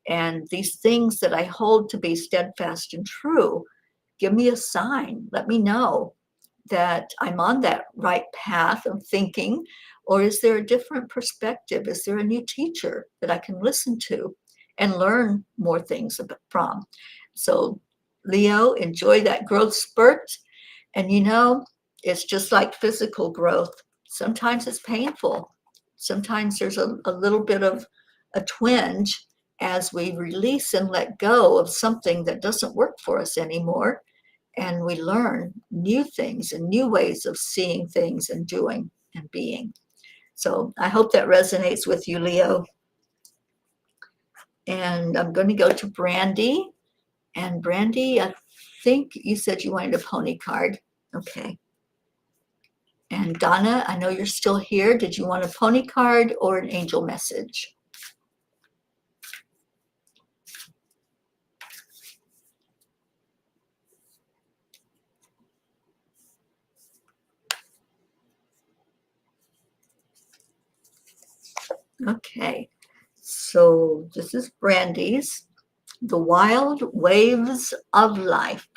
And these things that I hold to be steadfast and true, give me a sign. Let me know that I'm on that right path of thinking, or is there a different perspective? Is there a new teacher that I can listen to and learn more things from? So, Leo, enjoy that growth spurt. And it's just like physical growth. Sometimes it's painful. Sometimes there's a little bit of a twinge as we release and let go of something that doesn't work for us anymore. And we learn new things and new ways of seeing things and doing and being. So I hope that resonates with you, Leo. And I'm going to go to Brandy. And Brandy, I think you said you wanted a pony card. Okay. And Donna, I know you're still here. Did you want a pony card or an angel message? Okay, so this is Brandy's, The Wild Waves of Life.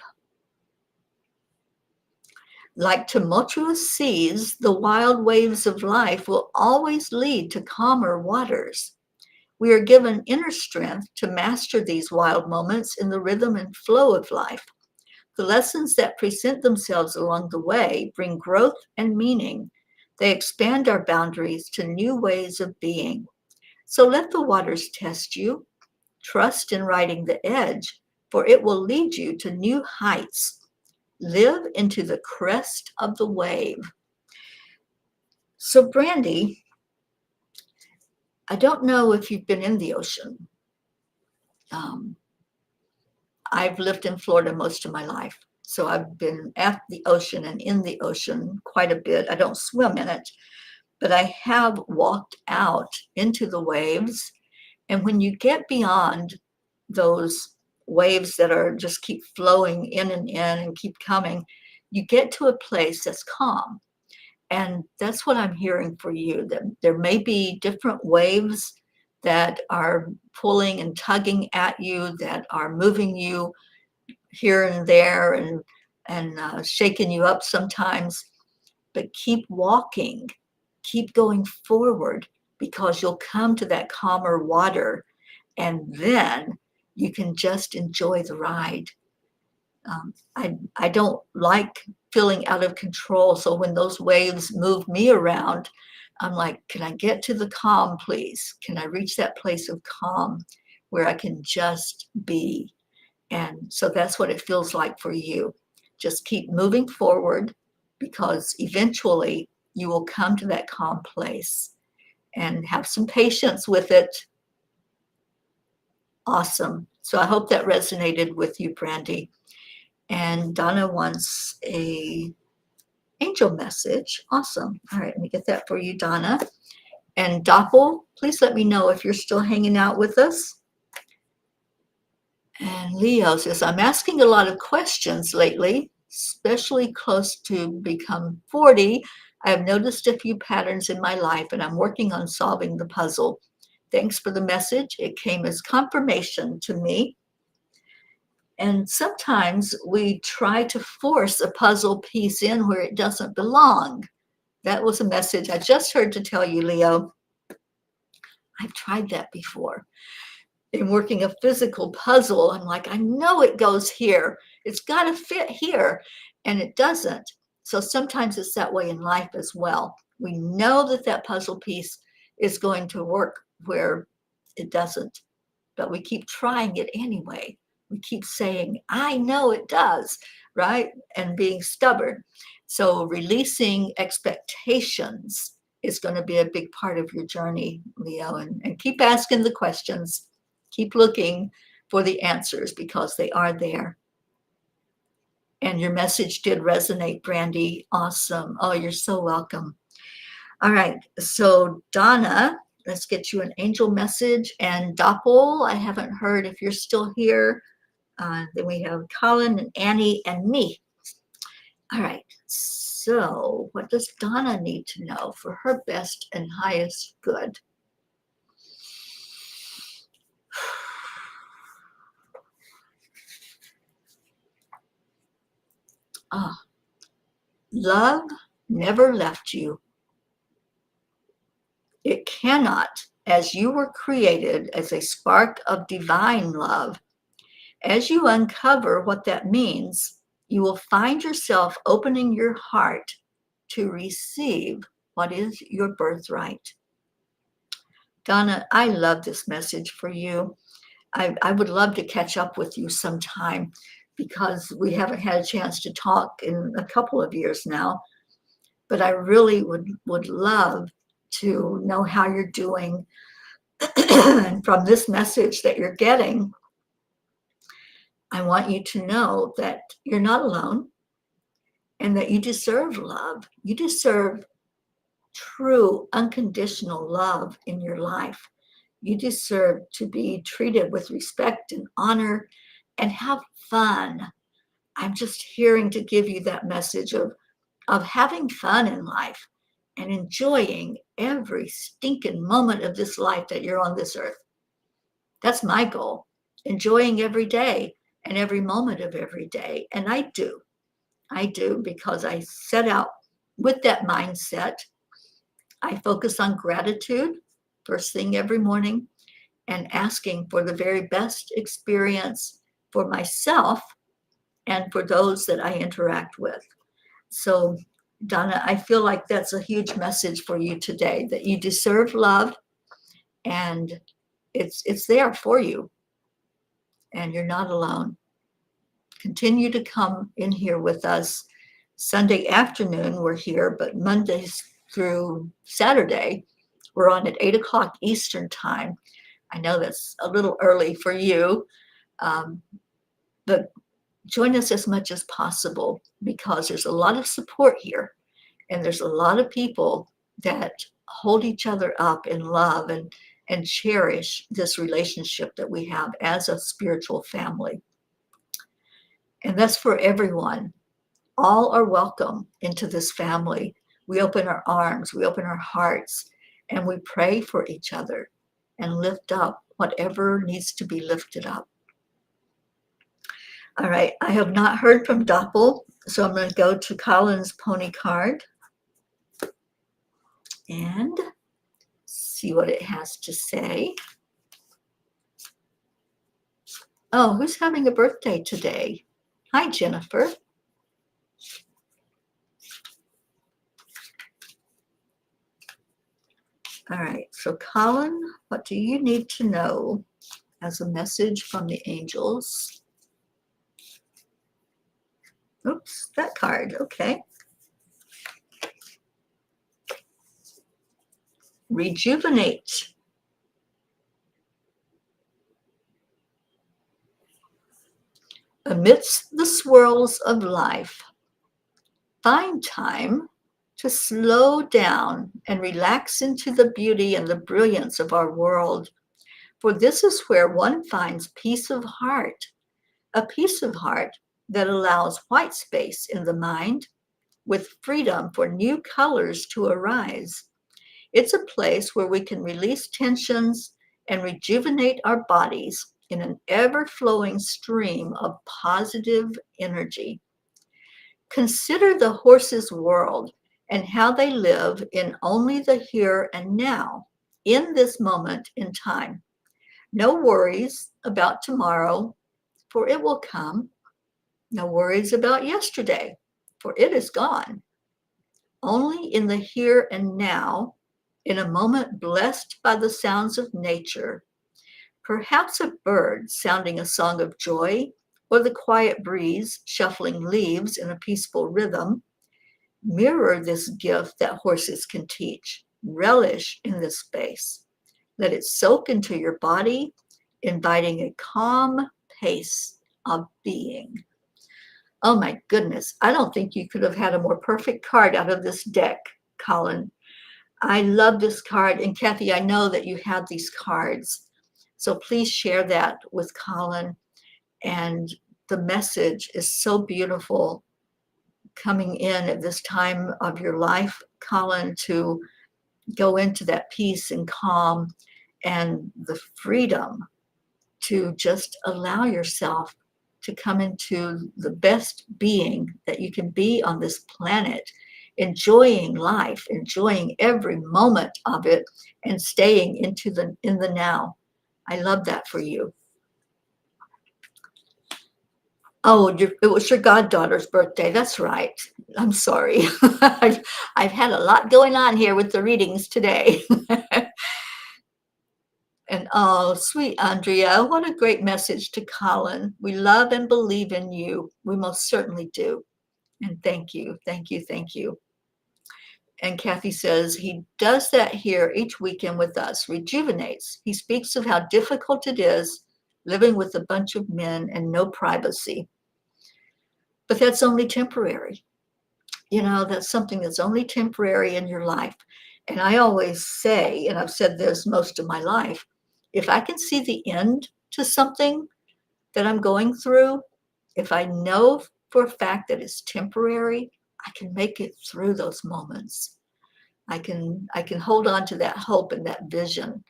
Like tumultuous seas, the wild waves of life will always lead to calmer waters. We are given inner strength to master these wild moments in the rhythm and flow of life. The lessons that present themselves along the way bring growth and meaning. They expand our boundaries to new ways of being. So let the waters test you. Trust in riding the edge, for it will lead you to new heights. Live into the crest of the wave. So, Brandy, I don't know if you've been in the ocean. I've lived in Florida most of my life, so I've been at the ocean and in the ocean quite a bit. I don't swim in it, but I have walked out into the waves. And when you get beyond those waves that are just keep flowing in and keep coming, you get to a place that's calm. And that's what I'm hearing for you, that there may be different waves that are pulling and tugging at you, that are moving you here and there and shaking you up sometimes. But keep walking, keep going forward, because you'll come to that calmer water, and then you can just enjoy the ride. I don't like feeling out of control. So when those waves move me around, I'm like, can I get to the calm, please? Can I reach that place of calm where I can just be? And so that's what it feels like for you. Just keep moving forward, because eventually you will come to that calm place, and have some patience with it. Awesome. So I hope that resonated with you, Brandy. And Donna wants a angel message. Awesome. All right, let me get that for you, Donna. And Doppel, please let me know if you're still hanging out with us. And Leo says, I'm asking a lot of questions lately, especially close to become 40. I have noticed a few patterns in my life, and I'm working on solving the puzzle. Thanks for the message. It came as confirmation to me. And sometimes we try to force a puzzle piece in where it doesn't belong. That was a message I just heard to tell you, Leo. I've tried that before. In working a physical puzzle, I'm like, I know it goes here. It's got to fit here. And it doesn't. So sometimes it's that way in life as well. We know that that puzzle piece is going to work where it doesn't, but we keep trying it anyway. We keep saying, I know it does, right? And being stubborn. So releasing expectations is going to be a big part of your journey, Leo, and keep asking the questions. Keep looking for the answers because they are there. And your message did resonate, Brandy. Awesome. Oh, you're so welcome. All right. So, Donna, let's get you an angel message. And Doppel, I haven't heard if you're still here. Then we have Colin and Annie and me. All right. So, what does Donna need to know for her best and highest good? Love never left you. It cannot, as you were created as a spark of divine love. As you uncover what that means, you will find yourself opening your heart to receive what is your birthright. Donna, I love this message for you. I would love to catch up with you sometime because we haven't had a chance to talk in a couple of years now. But I really would love to know how you're doing. And from this message that you're getting, I want you to know that you're not alone and that you deserve love. You deserve true, unconditional love in your life. You deserve to be treated with respect and honor and have fun. I'm just hearing to give you that message of having fun in life and enjoying every stinking moment of this life that you're on this earth. That's my goal, enjoying every day and every moment of every day. And I do because I set out with that mindset. I focus on gratitude first thing every morning and asking for the very best experience for myself and for those that I interact with. So, Donna, I feel like that's a huge message for you today, that you deserve love and it's there for you and you're not alone. Continue to come in here with us. Sunday afternoon, we're here, but Mondays through Saturday, we're on at 8 o'clock Eastern time. I know that's a little early for you, but join us as much as possible because there's a lot of support here and there's a lot of people that hold each other up in love and cherish this relationship that we have as a spiritual family. And that's for everyone. All are welcome into this family. We open our arms, we open our hearts, and we pray for each other and lift up whatever needs to be lifted up. All right, I have not heard from Doppel, so I'm going to go to Colin's pony card and see what it has to say. Oh, who's having a birthday today? Hi, Jennifer. All right, so Colin, what do you need to know as a message from the angels? Oops, that card, okay. Rejuvenate. Amidst the swirls of life, find time to slow down and relax into the beauty and the brilliance of our world. For this is where one finds peace of heart, a peace of heart that allows white space in the mind with freedom for new colors to arise. It's a place where we can release tensions and rejuvenate our bodies in an ever-flowing stream of positive energy. Consider the horse's world and how they live in only the here and now, in this moment in time. No worries about tomorrow, for it will come. No worries about yesterday, for it is gone. Only in the here and now, in a moment blessed by the sounds of nature, perhaps a bird sounding a song of joy, or the quiet breeze shuffling leaves in a peaceful rhythm, mirror this gift that horses can teach. Relish in this space. Let it soak into your body, inviting a calm pace of being. Oh my goodness, I don't think you could have had a more perfect card out of this deck, Colin. I love this card. And Kathy, I know that you have these cards. So please share that with Colin. And the message is so beautiful coming in at this time of your life, Colin, to go into that peace and calm and the freedom to just allow yourself to come into the best being that you can be on this planet, enjoying life, enjoying every moment of it, and staying in the now. I love that for you. Oh, it was your goddaughter's birthday. That's right. I'm sorry. I've had a lot going on here with the readings today. And oh, sweet Andrea, what a great message to Colin. We love and believe in you. We most certainly do. And thank you, thank you, thank you. And Kathy says, he does that here each weekend with us, rejuvenates. He speaks of how difficult it is living with a bunch of men and no privacy. But that's only temporary. You know, that's something that's only temporary in your life. And I always say, and I've said this most of my life, if I can see the end to something that I'm going through, if I know for a fact that it's temporary, I can make it through those moments. I can hold on to that hope and that vision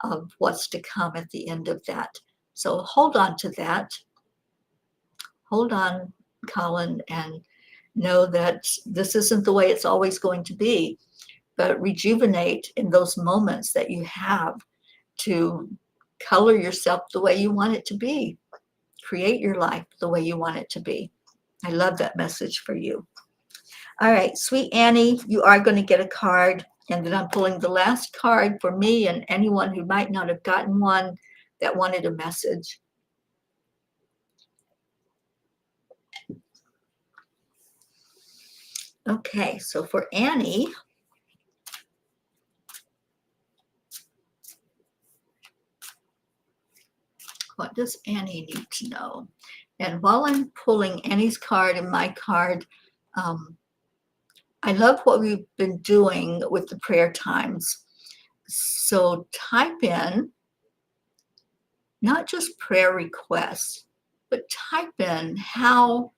of what's to come at the end of that. So hold on to that. Hold on, Colin, and know that this isn't the way it's always going to be, but rejuvenate in those moments that you have to color yourself the way you want it to be. Create your life the way you want it to be. I love that message for you. All right, sweet Annie, you are going to get a card, and then I'm pulling the last card for me and anyone who might not have gotten one that wanted a message. Okay, so for Annie, what does Annie need to know? And while I'm pulling Annie's card and my card, I love what we've been doing with the prayer times. So type in not just prayer requests, but type in how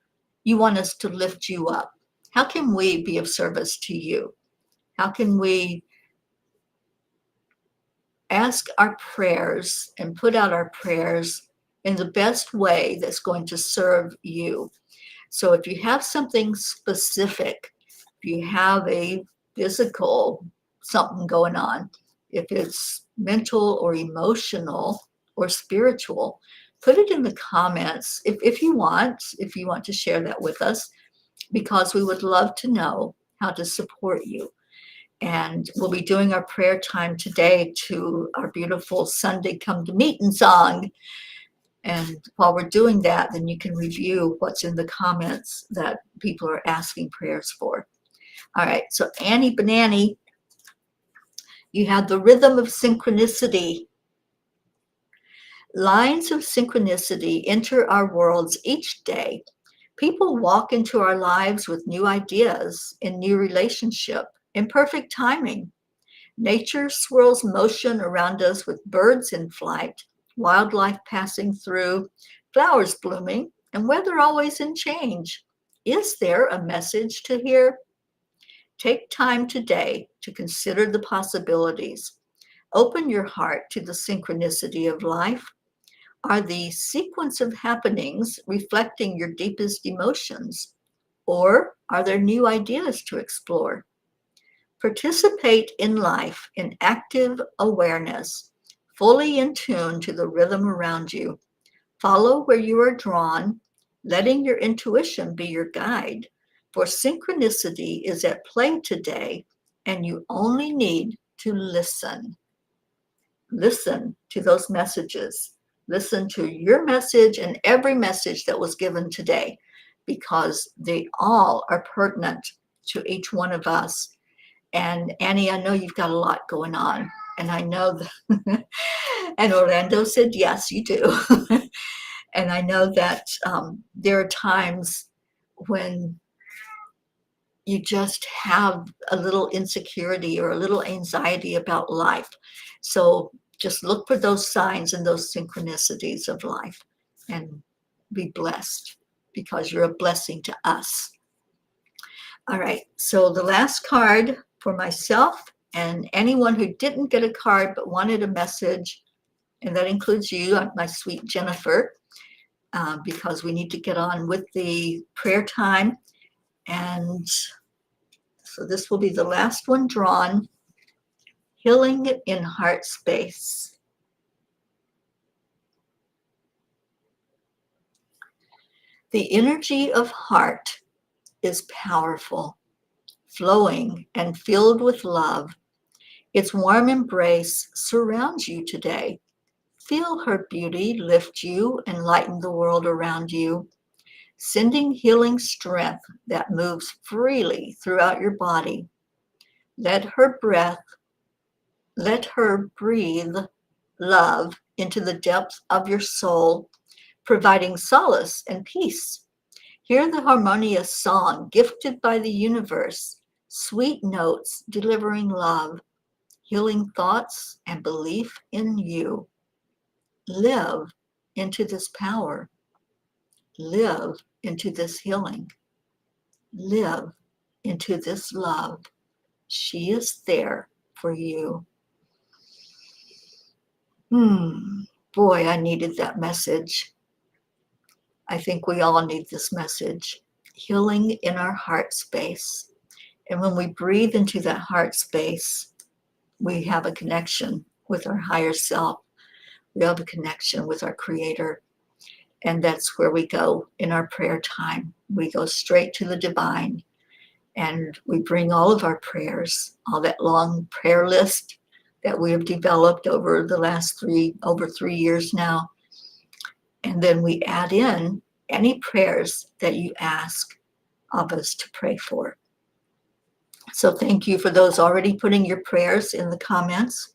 you want us to lift you up. How can we be of service to you? How can we ask our prayers and put out our prayers in the best way that's going to serve you? So if you have something specific, if you have a physical something going on, if it's mental or emotional or spiritual, put it in the comments if you want to share that with us, because we would love to know how to support you. And we'll be doing our prayer time today to our beautiful Sunday Come to Meeting song. And while we're doing that, then you can review what's in the comments that people are asking prayers for. All right, so Annie Banani, you have the rhythm of synchronicity. Lines of synchronicity enter our worlds each day. People walk into our lives with new ideas, in new relationship, in perfect timing. Nature swirls motion around us with birds in flight, wildlife passing through, flowers blooming, and weather always in change. Is there a message to hear? Take time today to consider the possibilities. Open your heart to the synchronicity of life. Are the sequence of happenings reflecting your deepest emotions? Or are there new ideas to explore? Participate in life in active awareness, fully in tune to the rhythm around you. Follow where you are drawn, letting your intuition be your guide. For synchronicity is at play today, and you only need to listen. Listen to those messages. Listen to your message and every message that was given today, because they all are pertinent to each one of us. And Annie, I know you've got a lot going on, and I know that, and Orlando said, yes, you do. And I know that there are times when you just have a little insecurity or a little anxiety about life. So just look for those signs and those synchronicities of life and be blessed, because you're a blessing to us. All right, so the last card for myself and anyone who didn't get a card but wanted a message, and that includes you, my sweet Jennifer, because we need to get on with the prayer time. And so this will be the last one drawn, Healing in Heart Space. The energy of heart is powerful, flowing and filled with love. Its warm embrace surrounds you today. Feel her beauty lift you and lighten the world around you, sending healing strength that moves freely throughout your body. Let her breathe love into the depths of your soul, providing solace and peace. Hear the harmonious song gifted by the universe, sweet notes delivering love, healing thoughts and belief in you. Live into this power. Live into this healing. Live into this love. She is there for you. Boy, I needed that message. I think we all need this message. Healing in our heart space. And when we breathe into that heart space, we have a connection with our higher self. We have a connection with our Creator. And that's where we go in our prayer time. We go straight to the divine, and we bring all of our prayers, all that long prayer list that we have developed over the last over 3 years now. And then we add in any prayers that you ask of us to pray for. So thank you for those already putting your prayers in the comments.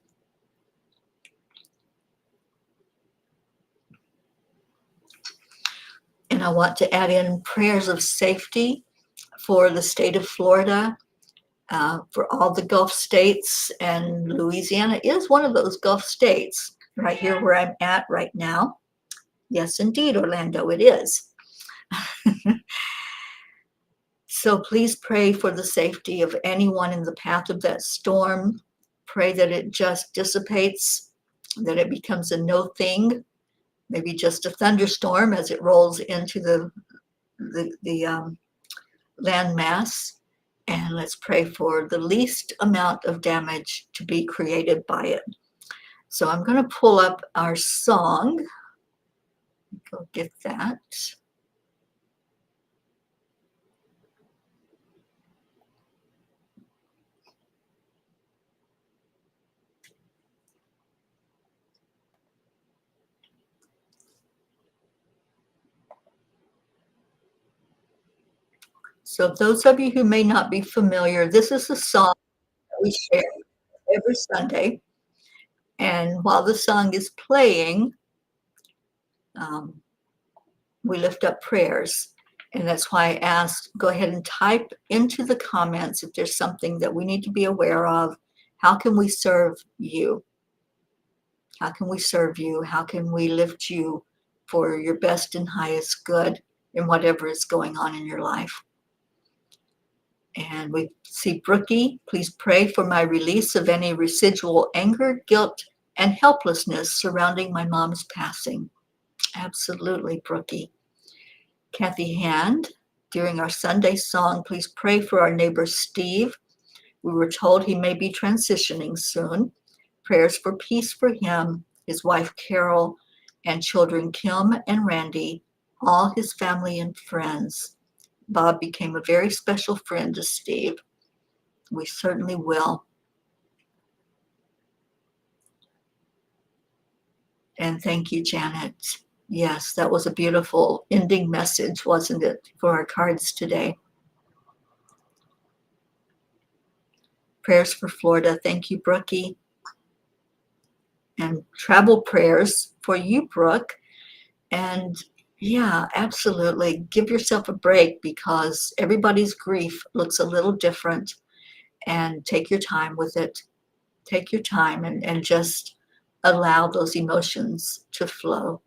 And I want to add in prayers of safety for the state of Florida, for all the Gulf states, and Louisiana is one of those Gulf states, right here where I'm at right now. Yes, indeed, Orlando, it is. So please pray for the safety of anyone in the path of that storm. Pray that it just dissipates, that it becomes a no thing, maybe just a thunderstorm as it rolls into the landmass. And let's pray for the least amount of damage to be created by it. So I'm going to pull up our song. Go get that. So those of you who may not be familiar, this is a song that we share every Sunday. And while the song is playing, we lift up prayers. And that's why I asked, go ahead and type into the comments if there's something that we need to be aware of How can we serve you? How can we serve you? How can we lift you for your best and highest good in whatever is going on in your life? And we see Brookie, please pray for my release of any residual anger, guilt, and helplessness surrounding my mom's passing. Absolutely, Brookie. Kathy Hand, during our Sunday song, please pray for our neighbor Steve. We were told he may be transitioning soon. Prayers for peace for him, his wife Carol, and children Kim and Randy, all his family and friends. Bob became a very special friend to Steve. We certainly will. And thank you, Janet. Yes, that was a beautiful ending message, wasn't it, for our cards today? Prayers for Florida. Thank you, Brookie. And travel prayers for you, Brooke. And yeah, absolutely. Give yourself a break because everybody's grief looks a little different. And take your time with it. Take your time and just allow those emotions to flow.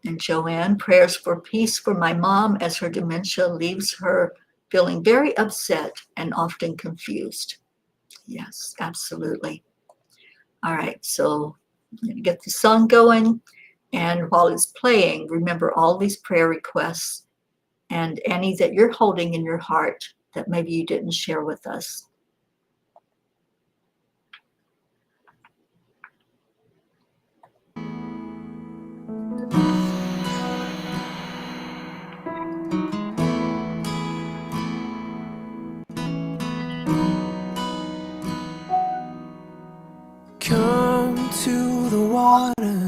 And Joanne, prayers for peace for my mom as her dementia leaves her feeling very upset and often confused. Yes, absolutely. All right, so I'm going to get the song going. And while it's playing, remember all these prayer requests and any that you're holding in your heart that maybe you didn't share with us. Come to the water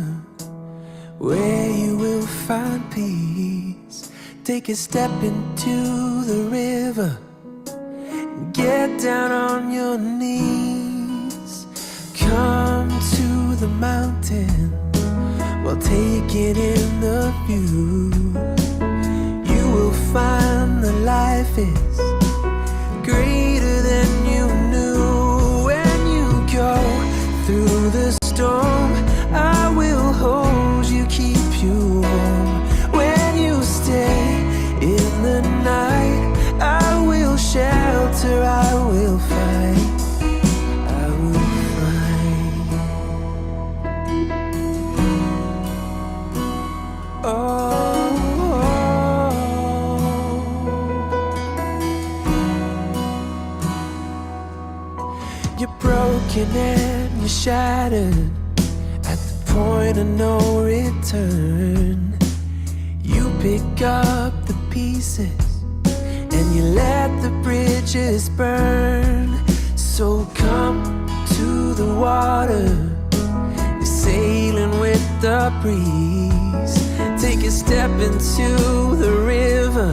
where you will find peace. Take a step into the river. Get down on your knees. Come to the mountain while taking in the view. You will find that life is greater than you knew. When you go through the storm, I will hold you, keep you warm. When you stay in the night, I will shelter, I will fight, I will fight. Oh, you're broken and you're shattered at the point of no return. You pick up the pieces and you let the bridges burn. So come to the water, you're sailing with the breeze. Take a step into the river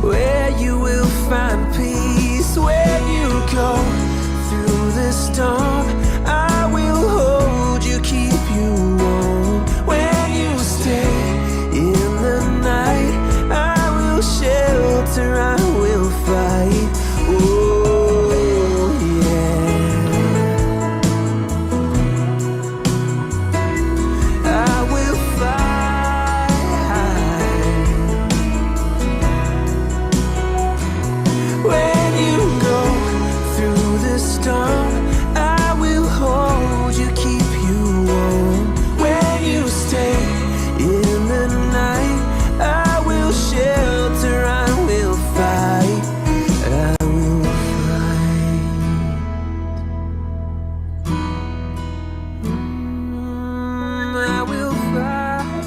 where you will find peace. When you go through the storm, I will hold you, keep you warm. When you stay in the night, I will shelter, I will fight. Oh yeah, I will fight. When you go through the storm, I will hold you, keep you warm. When you stay in the night, I will shelter, I will fight, I will fight. I will fight.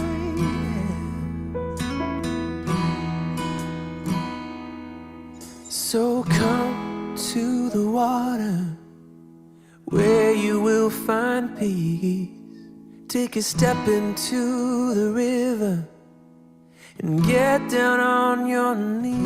So come to the water where you will find peace. Take a step into the river and get down on your knees.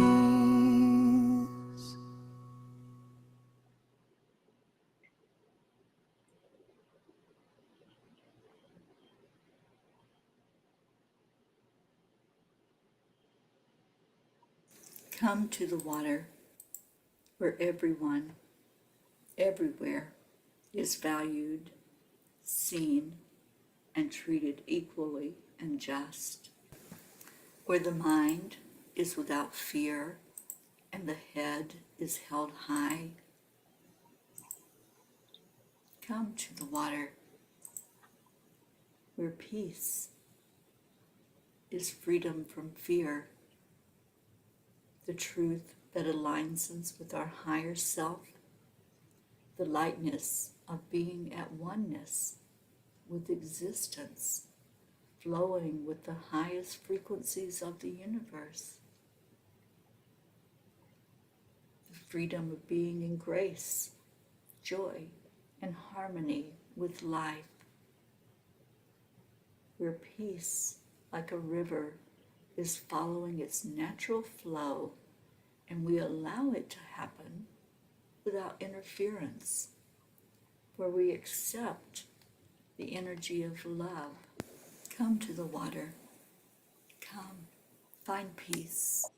Come to the water where everyone, everywhere, is valued, seen, and treated equally and just. Where the mind is without fear and the head is held high. Come to the water where peace is freedom from fear, the truth that aligns us with our higher self, the lightness of being at oneness with existence, flowing with the highest frequencies of the universe, the freedom of being in grace, joy, and harmony with life, where peace, like a river, is following its natural flow, and we allow it to happen without interference, where we accept the energy of love. Come to the water. Come, find peace.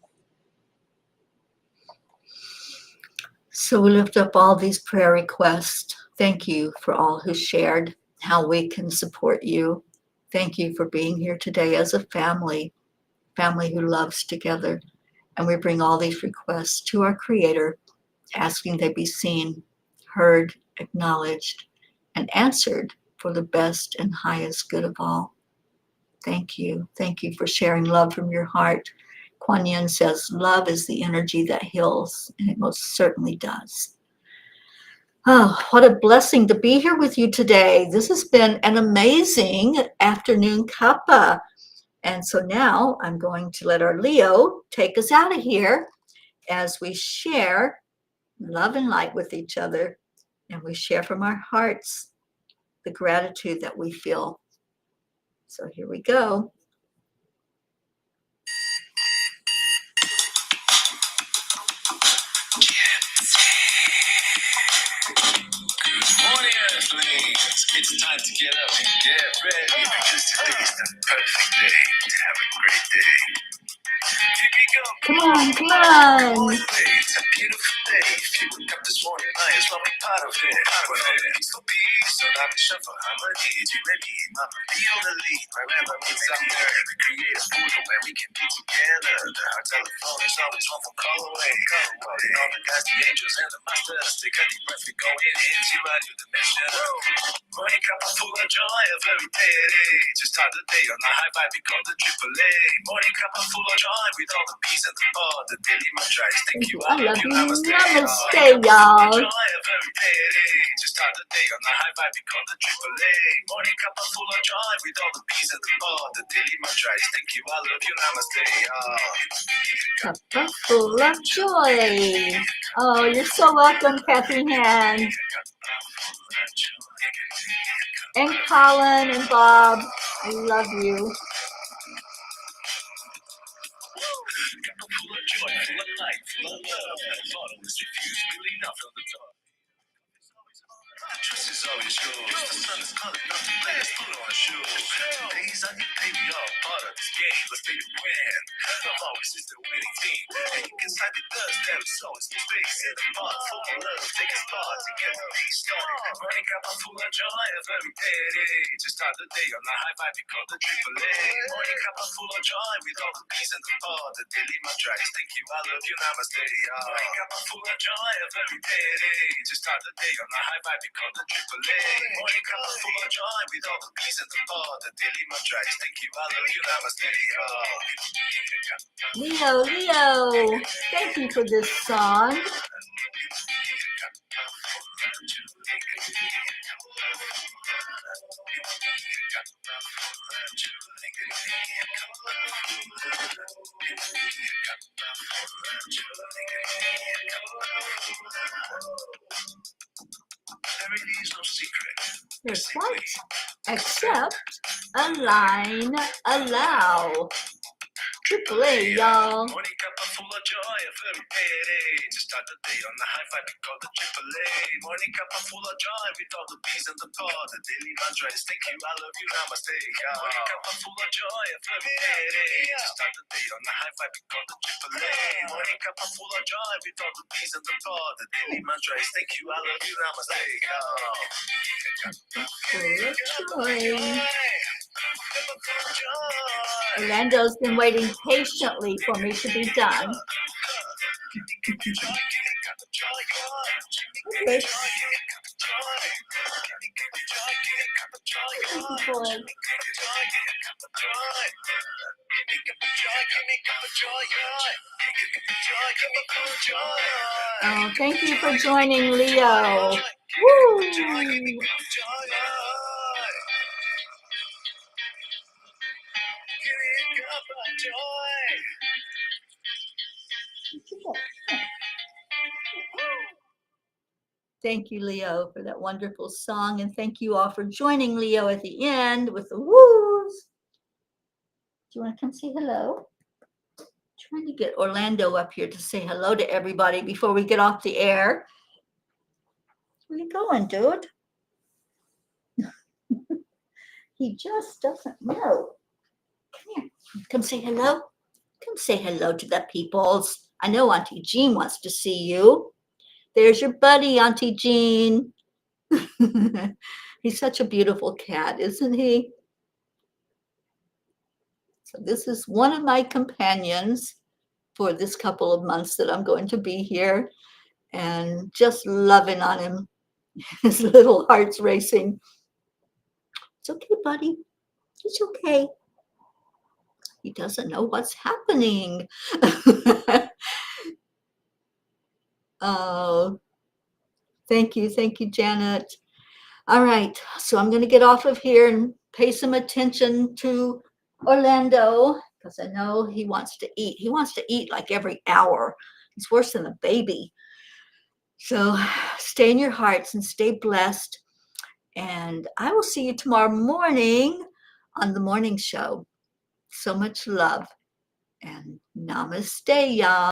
So we lift up all these prayer requests. Thank you for all who shared how we can support you. Thank you for being here today as a family who loves together. And we bring all these requests to our Creator, asking they be seen, heard, acknowledged, and answered for the best and highest good of all. Thank you. Thank you for sharing love from your heart. Kuan Yin says, love is the energy that heals, and it most certainly does. Oh, what a blessing to be here with you today. This has been an amazing afternoon cuppa. And so now I'm going to let our Leo take us out of here as we share love and light with each other, and we share from our hearts the gratitude that we feel. So here we go. Morning, Earthlings! It's time to get up and get ready because today is the perfect day to have a great day. Here we go. Come on. It's a beautiful day. If you wake up this morning, might as well be part of it. When all the peaceful beats, so that we shuffle harmonies. You ready, mama? Be on the lead. Wherever meets up there, we create a portal where we can be together. The heart telephone is always one phone call away. Calling all the guys, the angels, and the masters. Take a deep breath, we going into a new dimension. Wake up full of joy every day. To start the day on a high vibe, we call the AAA. Morning cup full of joy with all the peace and the power. The daily mantra is thank you, I love you, namaste. Namaste, y'all. Joy every day. To start the day on a high vibe, we call the AAA. Morning cup full of joy with all the peace and the power. The daily mantra is thank you, I love you, namaste. Cuppa full of joy. Oh, you're so welcome, Kathy Hand. And Colin and Bob, I love you. Cup full of joy, full of light, full of love. Bottle is refused, really not from the top. Trust is always yours. The sun is calling out to play us, put on a show. Days on your day, we all part of this game. Let's make it win. Love always is the winning team. And you can slide the dust, there is always no space in the pot. Full of love, take a spot to get the day started. Running up a full of joy every day. To start the day on a high vibe, we call the AAA. Morning cup full of joy with all the peace and the power. The daily mantra is thank you, I love you, namaste. Morning cup full of joy every day. To start the day on a high vibe, we call the AAA. Morning cup full of joy with all the peace and the power. The daily mantra is thank you, I love you, namaste. Leo, thank you for this song. There really is no secret. There's what? Accept, align, allow. Triple A, y'all. Morning cup of full of joy, a very payday. To start the day on the high five, we call the triple A. Morning cup of full of joy, with all the P's and the Paws. The daily mantra is thank you, I love you, namaste. Morning cup of full of joy, a very payday. To start the day on the high five, we call the triple A. Morning cup of full of joy, with all the P's and the Paws. The daily mantra is thank you, I love you, namaste. Full of joy. Orlando's been waiting patiently for me to be done. Okay. Oh, thank you for joining, Leo. Woo! Thank you, Leo, for that wonderful song. And thank you all for joining Leo at the end with the woos. Do you want to come say hello? I'm trying to get Orlando up here to say hello to everybody before we get off the air. Where you going, dude? He just doesn't know. Come here. Come say hello. Come say hello to the peoples. I know Auntie Jean wants to see you. There's your buddy, Auntie Jean. He's such a beautiful cat, isn't he? So this is one of my companions for this couple of months that I'm going to be here, and just loving on him. His little heart's racing. It's okay, buddy. It's okay. He doesn't know what's happening. Oh, thank you, Janet. All right, so I'm going to get off of here and pay some attention to Orlando because I know he wants to eat. He wants to eat like every hour. He's worse than a baby. So stay in your hearts and stay blessed. And I will see you tomorrow morning on the morning show. So much love and namaste, y'all.